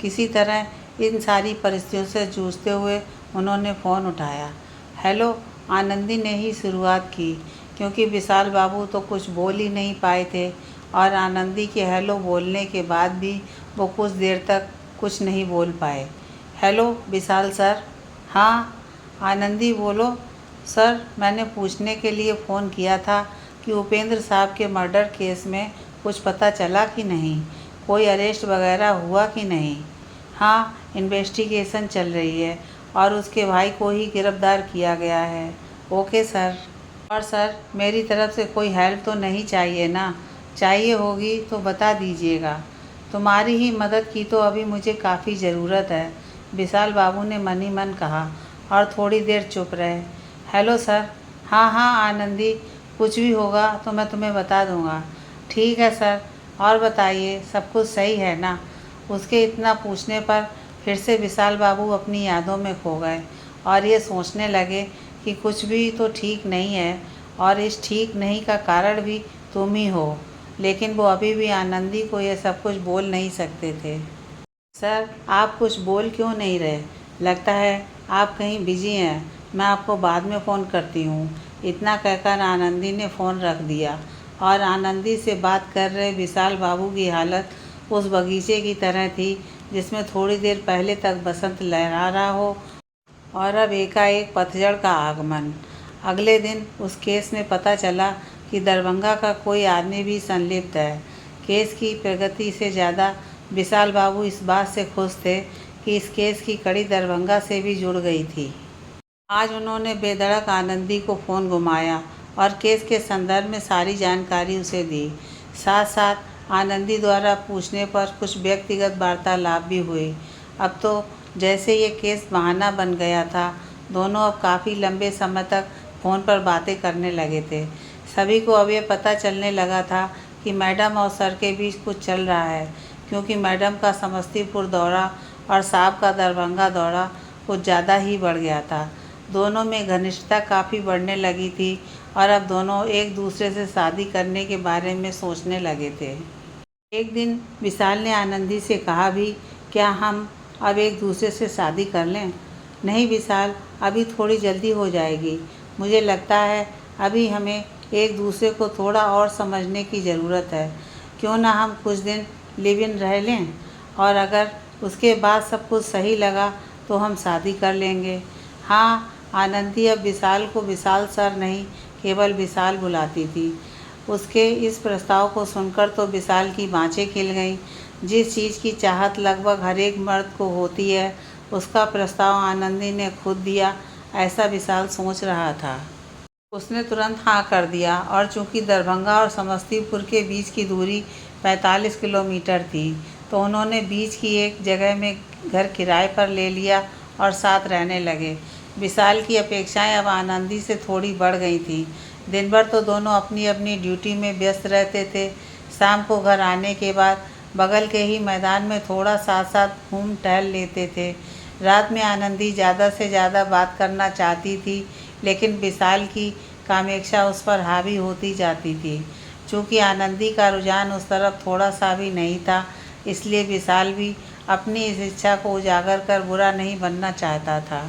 Speaker 1: किसी तरह इन सारी परिस्थितियों से जूझते हुए उन्होंने फ़ोन उठाया। हेलो, आनंदी ने ही शुरुआत की, क्योंकि विशाल बाबू तो कुछ बोल ही नहीं पाए थे और आनंदी के हेलो बोलने के बाद भी वो कुछ देर तक कुछ नहीं बोल पाए। हेलो विशाल सर। हाँ आनंदी बोलो। सर, मैंने पूछने के लिए फ़ोन किया था कि उपेंद्र साहब के मर्डर केस में कुछ पता चला कि नहीं, कोई अरेस्ट वगैरह हुआ कि नहीं। हाँ, इन्वेस्टिगेशन चल रही है और उसके भाई को ही गिरफ्तार किया गया है। Okay sir. और सर, मेरी तरफ से कोई हेल्प तो नहीं चाहिए ना? चाहिए होगी तो बता दीजिएगा। तुम्हारी ही मदद की तो अभी मुझे काफ़ी ज़रूरत है, विशाल बाबू ने मन ही मन कहा और थोड़ी देर चुप रहे। Hello sir. हाँ हाँ आनंदी, कुछ भी होगा तो मैं तुम्हें बता दूँगा। ठीक है सर, और बताइए सब कुछ सही है ना? उसके इतना पूछने पर फिर से विशाल बाबू अपनी यादों में खो गए और ये सोचने लगे कि कुछ भी तो ठीक नहीं है और इस ठीक नहीं का कारण भी तुम ही हो। लेकिन वो अभी भी आनंदी को ये सब कुछ बोल नहीं सकते थे। सर, आप कुछ बोल क्यों नहीं रहे? लगता है आप कहीं बिजी हैं। मैं आपको बाद में फ़ोन करती हूँ। इतना कहकर आनंदी ने फ़ोन रख दिया और आनंदी से बात कर रहे विशाल बाबू की हालत उस बगीचे की तरह थी जिसमें थोड़ी देर पहले तक बसंत लहरा रहा हो और अब एकाएक पतझड़ का आगमन। अगले दिन उस केस में पता चला कि दरभंगा का कोई आदमी भी संलिप्त है। केस की प्रगति से ज़्यादा विशाल बाबू इस बात से खुश थे कि इस केस की कड़ी दरभंगा से भी जुड़ गई थी। आज उन्होंने बेधड़क आनंदी को फ़ोन घुमाया और केस के संदर्भ में सारी जानकारी उसे दी। साथ साथ आनंदी द्वारा पूछने पर कुछ व्यक्तिगत वार्तालाप भी हुए। अब तो जैसे ये केस बहाना बन गया था, दोनों अब काफ़ी लंबे समय तक फ़ोन पर बातें करने लगे थे। सभी को अब ये पता चलने लगा था कि मैडम और सर के बीच कुछ चल रहा है, क्योंकि मैडम का समस्तीपुर दौरा और साहब का दरभंगा दौरा कुछ ज़्यादा ही बढ़ गया था। दोनों में घनिष्ठता काफ़ी बढ़ने लगी थी और अब दोनों एक दूसरे से शादी करने के बारे में सोचने लगे थे। एक दिन विशाल ने आनंदी से कहा भी, क्या हम अब एक दूसरे से शादी कर लें? नहीं विशाल, अभी थोड़ी जल्दी हो जाएगी। मुझे लगता है अभी हमें एक दूसरे को थोड़ा और समझने की ज़रूरत है। क्यों ना हम कुछ दिन लिव इन रह लें और अगर उसके बाद सब कुछ सही लगा तो हम शादी कर लेंगे। हाँ, आनंदी अब विशाल को विशाल सर नहीं, केवल विशाल बुलाती थी। उसके इस प्रस्ताव को सुनकर तो विशाल की बाँछें खिल गईं। जिस चीज़ की चाहत लगभग हर एक मर्द को होती है, उसका प्रस्ताव आनंदी ने खुद दिया, ऐसा विशाल सोच रहा था। उसने तुरंत हाँ कर दिया और चूंकि दरभंगा और समस्तीपुर के बीच की दूरी 45 किलोमीटर थी, तो उन्होंने बीच की एक जगह में घर किराए पर ले लिया और साथ रहने लगे। विशाल की अपेक्षाएं अब आनंदी से थोड़ी बढ़ गई थी। दिन भर तो दोनों अपनी अपनी ड्यूटी में व्यस्त रहते थे। शाम को घर आने के बाद बगल के ही मैदान में थोड़ा साथ साथ घूम टहल लेते थे। रात में आनंदी ज़्यादा से ज़्यादा बात करना चाहती थी, लेकिन विशाल की कामेक्षा उस पर हावी होती जाती थी। चूँकि आनंदी का रुझान उस तरफ थोड़ा सा भी नहीं था, इसलिए विशाल भी अपनी इस इच्छा को उजागर कर बुरा नहीं बनना चाहता था।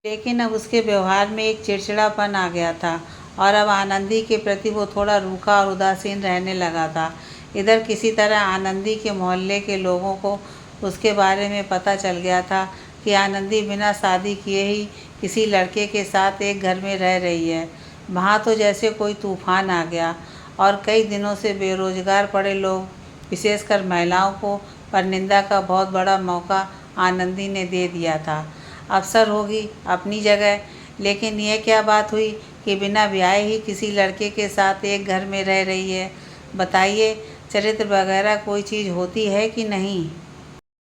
Speaker 1: लेकिन अब उसके व्यवहार में एक चिड़चिड़ापन आ गया था और अब आनंदी के प्रति वो थोड़ा रूखा और उदासीन रहने लगा था। इधर किसी तरह आनंदी के मोहल्ले के लोगों को उसके बारे में पता चल गया था कि आनंदी बिना शादी किए ही किसी लड़के के साथ एक घर में रह रही है। वहाँ तो जैसे कोई तूफान आ गया और कई दिनों से बेरोजगार पड़े लोग, विशेषकर महिलाओं को परनिंदा का बहुत बड़ा मौका आनंदी ने दे दिया था। अवसर होगी अपनी जगह, लेकिन यह क्या बात हुई कि बिना ब्याहे ही किसी लड़के के साथ एक घर में रह रही है? बताइए, चरित्र वगैरह कोई चीज़ होती है कि नहीं?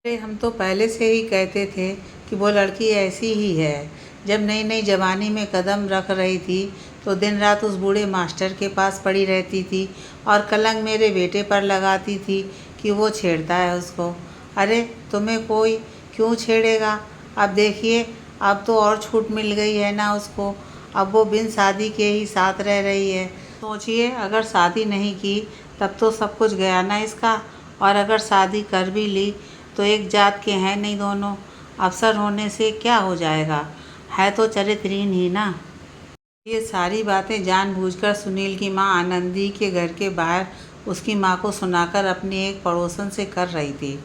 Speaker 1: अरे हम तो पहले से ही कहते थे कि वो लड़की ऐसी ही है। जब नई नई जवानी में कदम रख रही थी तो दिन रात उस बूढ़े मास्टर के पास पड़ी रहती थी और कलंक मेरे बेटे पर लगाती थी कि वो छेड़ता है उसको। अरे तुम्हें कोई क्यों छेड़ेगा? अब देखिए, अब तो और छूट मिल गई है ना उसको। अब वो बिन शादी के ही साथ रह रही है। सोचिए, अगर शादी नहीं की तब तो सब कुछ गया ना इसका, और अगर शादी कर भी ली तो एक जात के हैं नहीं दोनों। अवसर होने से क्या हो जाएगा, है तो चरित्रहीन ही ना। ये सारी बातें जानबूझकर सुनील की माँ आनंदी के घर के बाहर उसकी माँ को सुनाकर अपनी एक पड़ोसन से कर रही थी।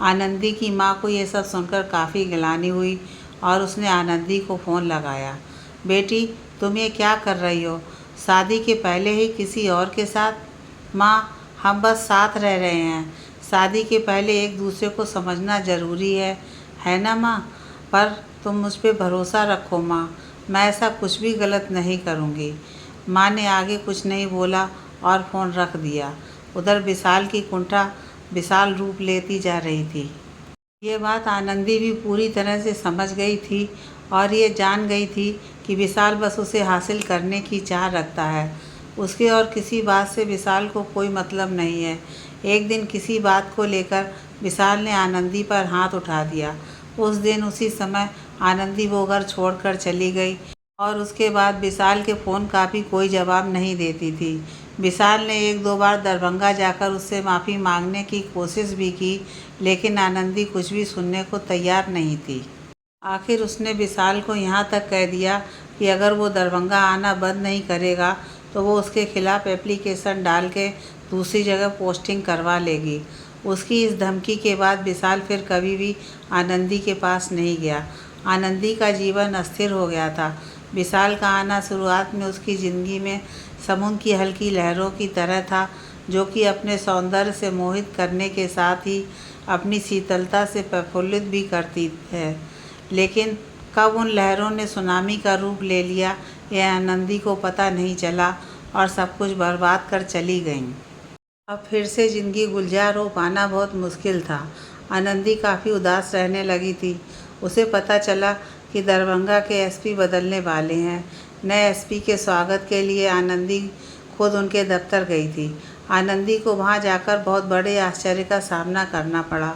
Speaker 1: आनंदी की माँ को ये सब सुनकर काफ़ी गिलानी हुई और उसने आनंदी को फ़ोन लगाया। बेटी, तुम ये क्या कर रही हो? शादी के पहले ही किसी और के साथ? माँ, हम बस साथ रह रहे हैं। शादी के पहले एक दूसरे को समझना ज़रूरी है ना माँ? पर तुम मुझ पर भरोसा रखो माँ, मैं ऐसा कुछ भी गलत नहीं करूँगी। माँ ने आगे कुछ नहीं बोला और फ़ोन रख दिया। उधर विशाल की कुंठा विशाल रूप लेती जा रही थी। ये बात आनंदी भी पूरी तरह से समझ गई थी और ये जान गई थी कि विशाल बस उसे हासिल करने की चाह रखता है। उसके और किसी बात से विशाल को कोई मतलब नहीं है। एक दिन किसी बात को लेकर विशाल ने आनंदी पर हाथ उठा दिया। उस दिन उसी समय आनंदी वो घर छोड़कर चली गई और उसके बाद विशाल के फ़ोन का भी कोई जवाब नहीं देती थी। विशाल ने एक दो बार दरभंगा जाकर उससे माफ़ी मांगने की कोशिश भी की, लेकिन आनंदी कुछ भी सुनने को तैयार नहीं थी। आखिर उसने विशाल को यहाँ तक कह दिया कि अगर वो दरभंगा आना बंद नहीं करेगा तो वो उसके खिलाफ़ एप्लीकेशन डाल के दूसरी जगह पोस्टिंग करवा लेगी। उसकी इस धमकी के बाद विशाल फिर कभी भी आनंदी के पास नहीं गया। आनंदी का जीवन अस्थिर हो गया था। विशाल का आना शुरुआत में उसकी ज़िंदगी में समुद्र की हल्की लहरों की तरह था, जो कि अपने सौंदर्य से मोहित करने के साथ ही अपनी शीतलता से प्रफुल्लित भी करती है। लेकिन कब उन लहरों ने सुनामी का रूप ले लिया, यह आनंदी को पता नहीं चला और सब कुछ बर्बाद कर चली गईं। अब फिर से ज़िंदगी गुलजार हो पाना बहुत मुश्किल था। आनंदी काफ़ी उदास रहने लगी थी। उसे पता चला कि दरभंगा के एसपी बदलने वाले हैं। नए एसपी के स्वागत के लिए आनंदी खुद उनके दफ्तर गई थी। आनंदी को वहां जाकर बहुत बड़े आश्चर्य का सामना करना पड़ा,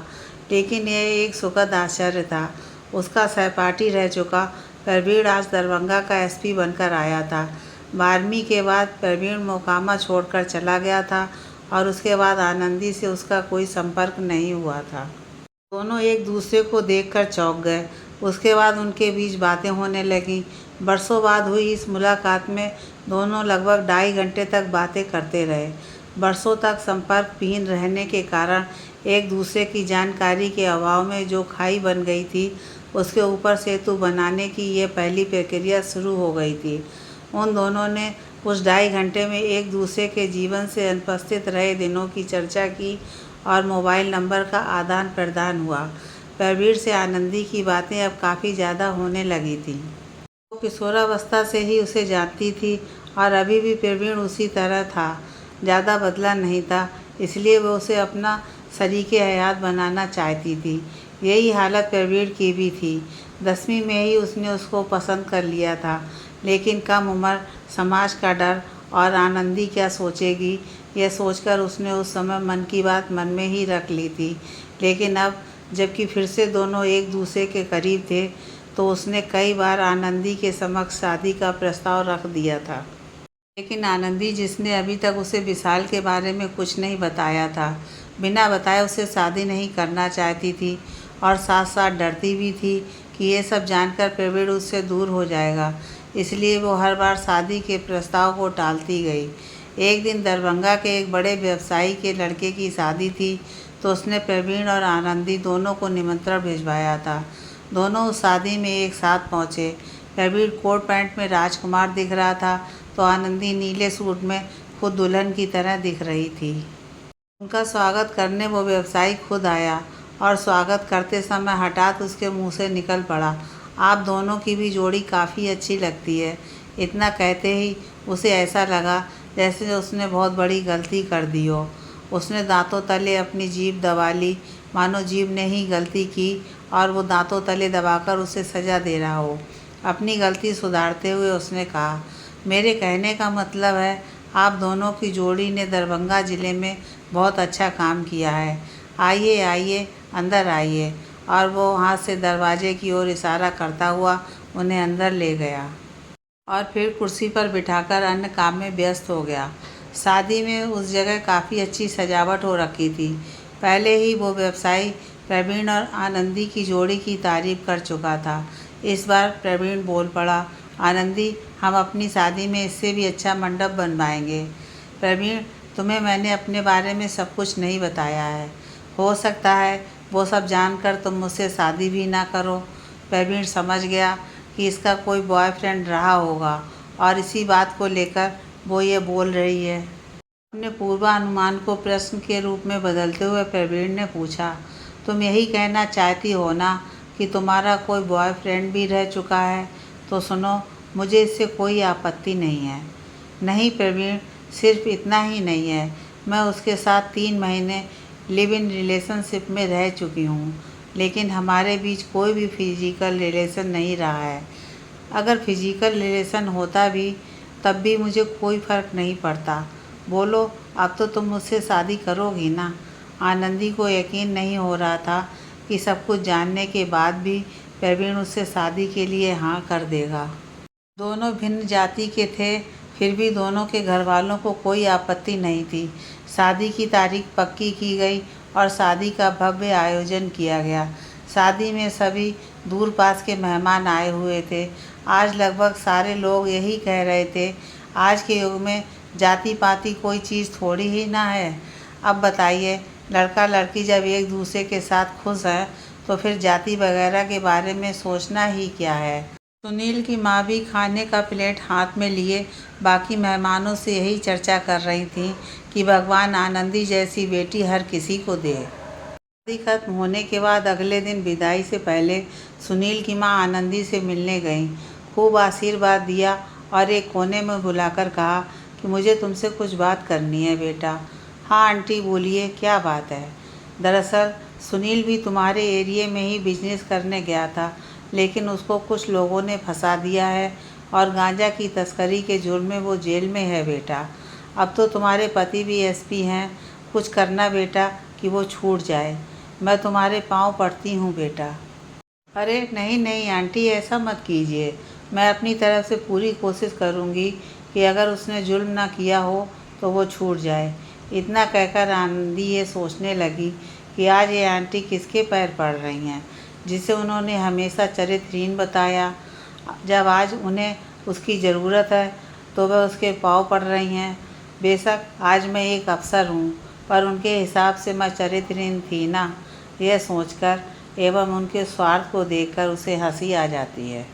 Speaker 1: लेकिन यह एक सुखद आश्चर्य था। उसका सहपाठी रह चुका प्रवीण आज दरभंगा का एसपी बनकर आया था। 12वीं के बाद प्रवीण मोकामा छोड़कर चला गया था और उसके बाद आनंदी से उसका कोई संपर्क नहीं हुआ था। दोनों एक दूसरे को देखकर चौंक गए। उसके बाद उनके बीच बातें होने लगीं। बरसों बाद हुई इस मुलाकात में दोनों लगभग 2.5 घंटे तक बातें करते रहे। बरसों तक संपर्क विहीन रहने के कारण एक दूसरे की जानकारी के अभाव में जो खाई बन गई थी, उसके ऊपर सेतु बनाने की ये पहली प्रक्रिया शुरू हो गई थी। उन दोनों ने उस 2.5 घंटे में एक दूसरे के जीवन से अनुपस्थित रहे दिनों की चर्चा की और मोबाइल नंबर का आदान प्रदान हुआ। प्रवीण से आनंदी की बातें अब काफ़ी ज़्यादा होने लगी थी। वो किशोरावस्था से ही उसे जानती थी और अभी भी प्रवीण उसी तरह था, ज़्यादा बदला नहीं था। इसलिए वो उसे अपना शरीके हयात बनाना चाहती थी। यही हालत प्रवीण की भी थी। 10वीं में ही उसने उसको पसंद कर लिया था, लेकिन कम उम्र, समाज का डर और आनंदी क्या सोचेगी, यह सोचकर उसने उस समय मन की बात मन में ही रख ली थी। लेकिन अब जबकि फिर से दोनों एक दूसरे के करीब थे, तो उसने कई बार आनंदी के समक्ष शादी का प्रस्ताव रख दिया था। लेकिन आनंदी, जिसने अभी तक उसे विशाल के बारे में कुछ नहीं बताया था, बिना बताए उसे शादी नहीं करना चाहती थी और साथ साथ डरती भी थी कि ये सब जानकर प्रवीण उससे दूर हो जाएगा। इसलिए वो हर बार शादी के प्रस्ताव को टालती गई। एक दिन दरभंगा के एक बड़े व्यवसायी के लड़के की शादी थी, तो उसने प्रवीण और आनंदी दोनों को निमंत्रण भिजवाया था। दोनों उस शादी में एक साथ पहुँचे। प्रवीण कोट पैंट में राजकुमार दिख रहा था, तो आनंदी नीले सूट में खुद दुल्हन की तरह दिख रही थी। उनका स्वागत करने वो व्यवसायी खुद आया और स्वागत करते समय हठात उसके मुंह से निकल पड़ा, आप दोनों की भी जोड़ी काफ़ी अच्छी लगती है। इतना कहते ही उसे ऐसा लगा जैसे उसने बहुत बड़ी गलती कर दी हो। उसने दांतों तले अपनी जीभ दबा ली, मानो जीभ ने ही गलती की और वो दांतों तले दबाकर उसे सज़ा दे रहा हो। अपनी गलती सुधारते हुए उसने कहा, मेरे कहने का मतलब है आप दोनों की जोड़ी ने दरभंगा ज़िले में बहुत अच्छा काम किया है। आइए आइए, अंदर आइए। और वो हाथ से दरवाजे की ओर इशारा करता हुआ उन्हें अंदर ले गया और फिर कुर्सी पर बिठाकर अन्य काम में व्यस्त हो गया। शादी में उस जगह काफ़ी अच्छी सजावट हो रखी थी। पहले ही वो व्यवसायी प्रवीण और आनंदी की जोड़ी की तारीफ कर चुका था। इस बार प्रवीण बोल पड़ा, आनंदी, हम अपनी शादी में इससे भी अच्छा मंडप बनवाएंगे। प्रवीण, तुम्हें मैंने अपने बारे में सब कुछ नहीं बताया है। हो सकता है वो सब जानकर तुम मुझसे शादी भी ना करो। प्रवीण समझ गया कि इसका कोई बॉयफ्रेंड रहा होगा और इसी बात को लेकर वो ये बोल रही है। अपने पूर्वानुमान को प्रश्न के रूप में बदलते हुए प्रवीण ने पूछा, तुम यही कहना चाहती हो ना कि तुम्हारा कोई बॉयफ्रेंड भी रह चुका है? तो सुनो, मुझे इससे कोई आपत्ति नहीं है। नहीं प्रवीण, सिर्फ इतना ही नहीं है, मैं उसके साथ 3 महीने लिव इन रिलेशनशिप में रह चुकी हूँ, लेकिन हमारे बीच कोई भी फिजिकल रिलेशन नहीं रहा है। अगर फिजिकल रिलेशन होता भी तब भी मुझे कोई फ़र्क नहीं पड़ता। बोलो, अब तो तुम मुझसे शादी करोगी ना? आनंदी को यकीन नहीं हो रहा था कि सब कुछ जानने के बाद भी प्रवीण उससे शादी के लिए हाँ कर देगा। दोनों भिन्न जाति के थे, फिर भी दोनों के घर वालों को कोई आपत्ति नहीं थी। शादी की तारीख पक्की की गई और शादी का भव्य आयोजन किया गया। शादी में सभी दूर पास के मेहमान आए हुए थे। आज लगभग सारे लोग यही कह रहे थे, आज के युग में जाति पाति कोई चीज़ थोड़ी ही ना है। अब बताइए, लड़का लड़की जब एक दूसरे के साथ खुश हैं तो फिर जाति वगैरह के बारे में सोचना ही क्या है। सुनील की माँ भी खाने का प्लेट हाथ में लिए बाकी मेहमानों से यही चर्चा कर रही थी कि भगवान आनंदी जैसी बेटी हर किसी को दे। शादी खत्म होने के बाद अगले दिन विदाई से पहले सुनील की माँ आनंदी से मिलने गई, खूब आशीर्वाद दिया और एक कोने में बुलाकर कहा कि मुझे तुमसे कुछ बात करनी है बेटा। हाँ आंटी बोलिए, क्या बात है? दरअसल सुनील भी तुम्हारे एरिया में ही बिजनेस करने गया था, लेकिन उसको कुछ लोगों ने फंसा दिया है और गांजा की तस्करी के जुर्म में वो जेल में है बेटा। अब तो तुम्हारे पति भी एसपी हैं, कुछ करना बेटा कि वो छूट जाए। मैं तुम्हारे पाँव पड़ती हूँ बेटा। अरे नहीं नहीं आंटी, ऐसा मत कीजिए। मैं अपनी तरफ से पूरी कोशिश करूँगी कि अगर उसने जुल्म ना किया हो तो वो छूट जाए। इतना कहकर आनंदी ये सोचने लगी कि आज ये आंटी किसके पैर पड़ रही हैं, जिसे उन्होंने हमेशा चरित्रहीन बताया। जब आज उन्हें उसकी ज़रूरत है तो वह उसके पाँव पड़ रही हैं। बेशक आज मैं एक अफ़सर हूँ, पर उनके हिसाब से मैं चरित्रहीन थी ना, यह सोचकर एवं उनके स्वार्थ को देखकर उसे हंसी आ जाती है।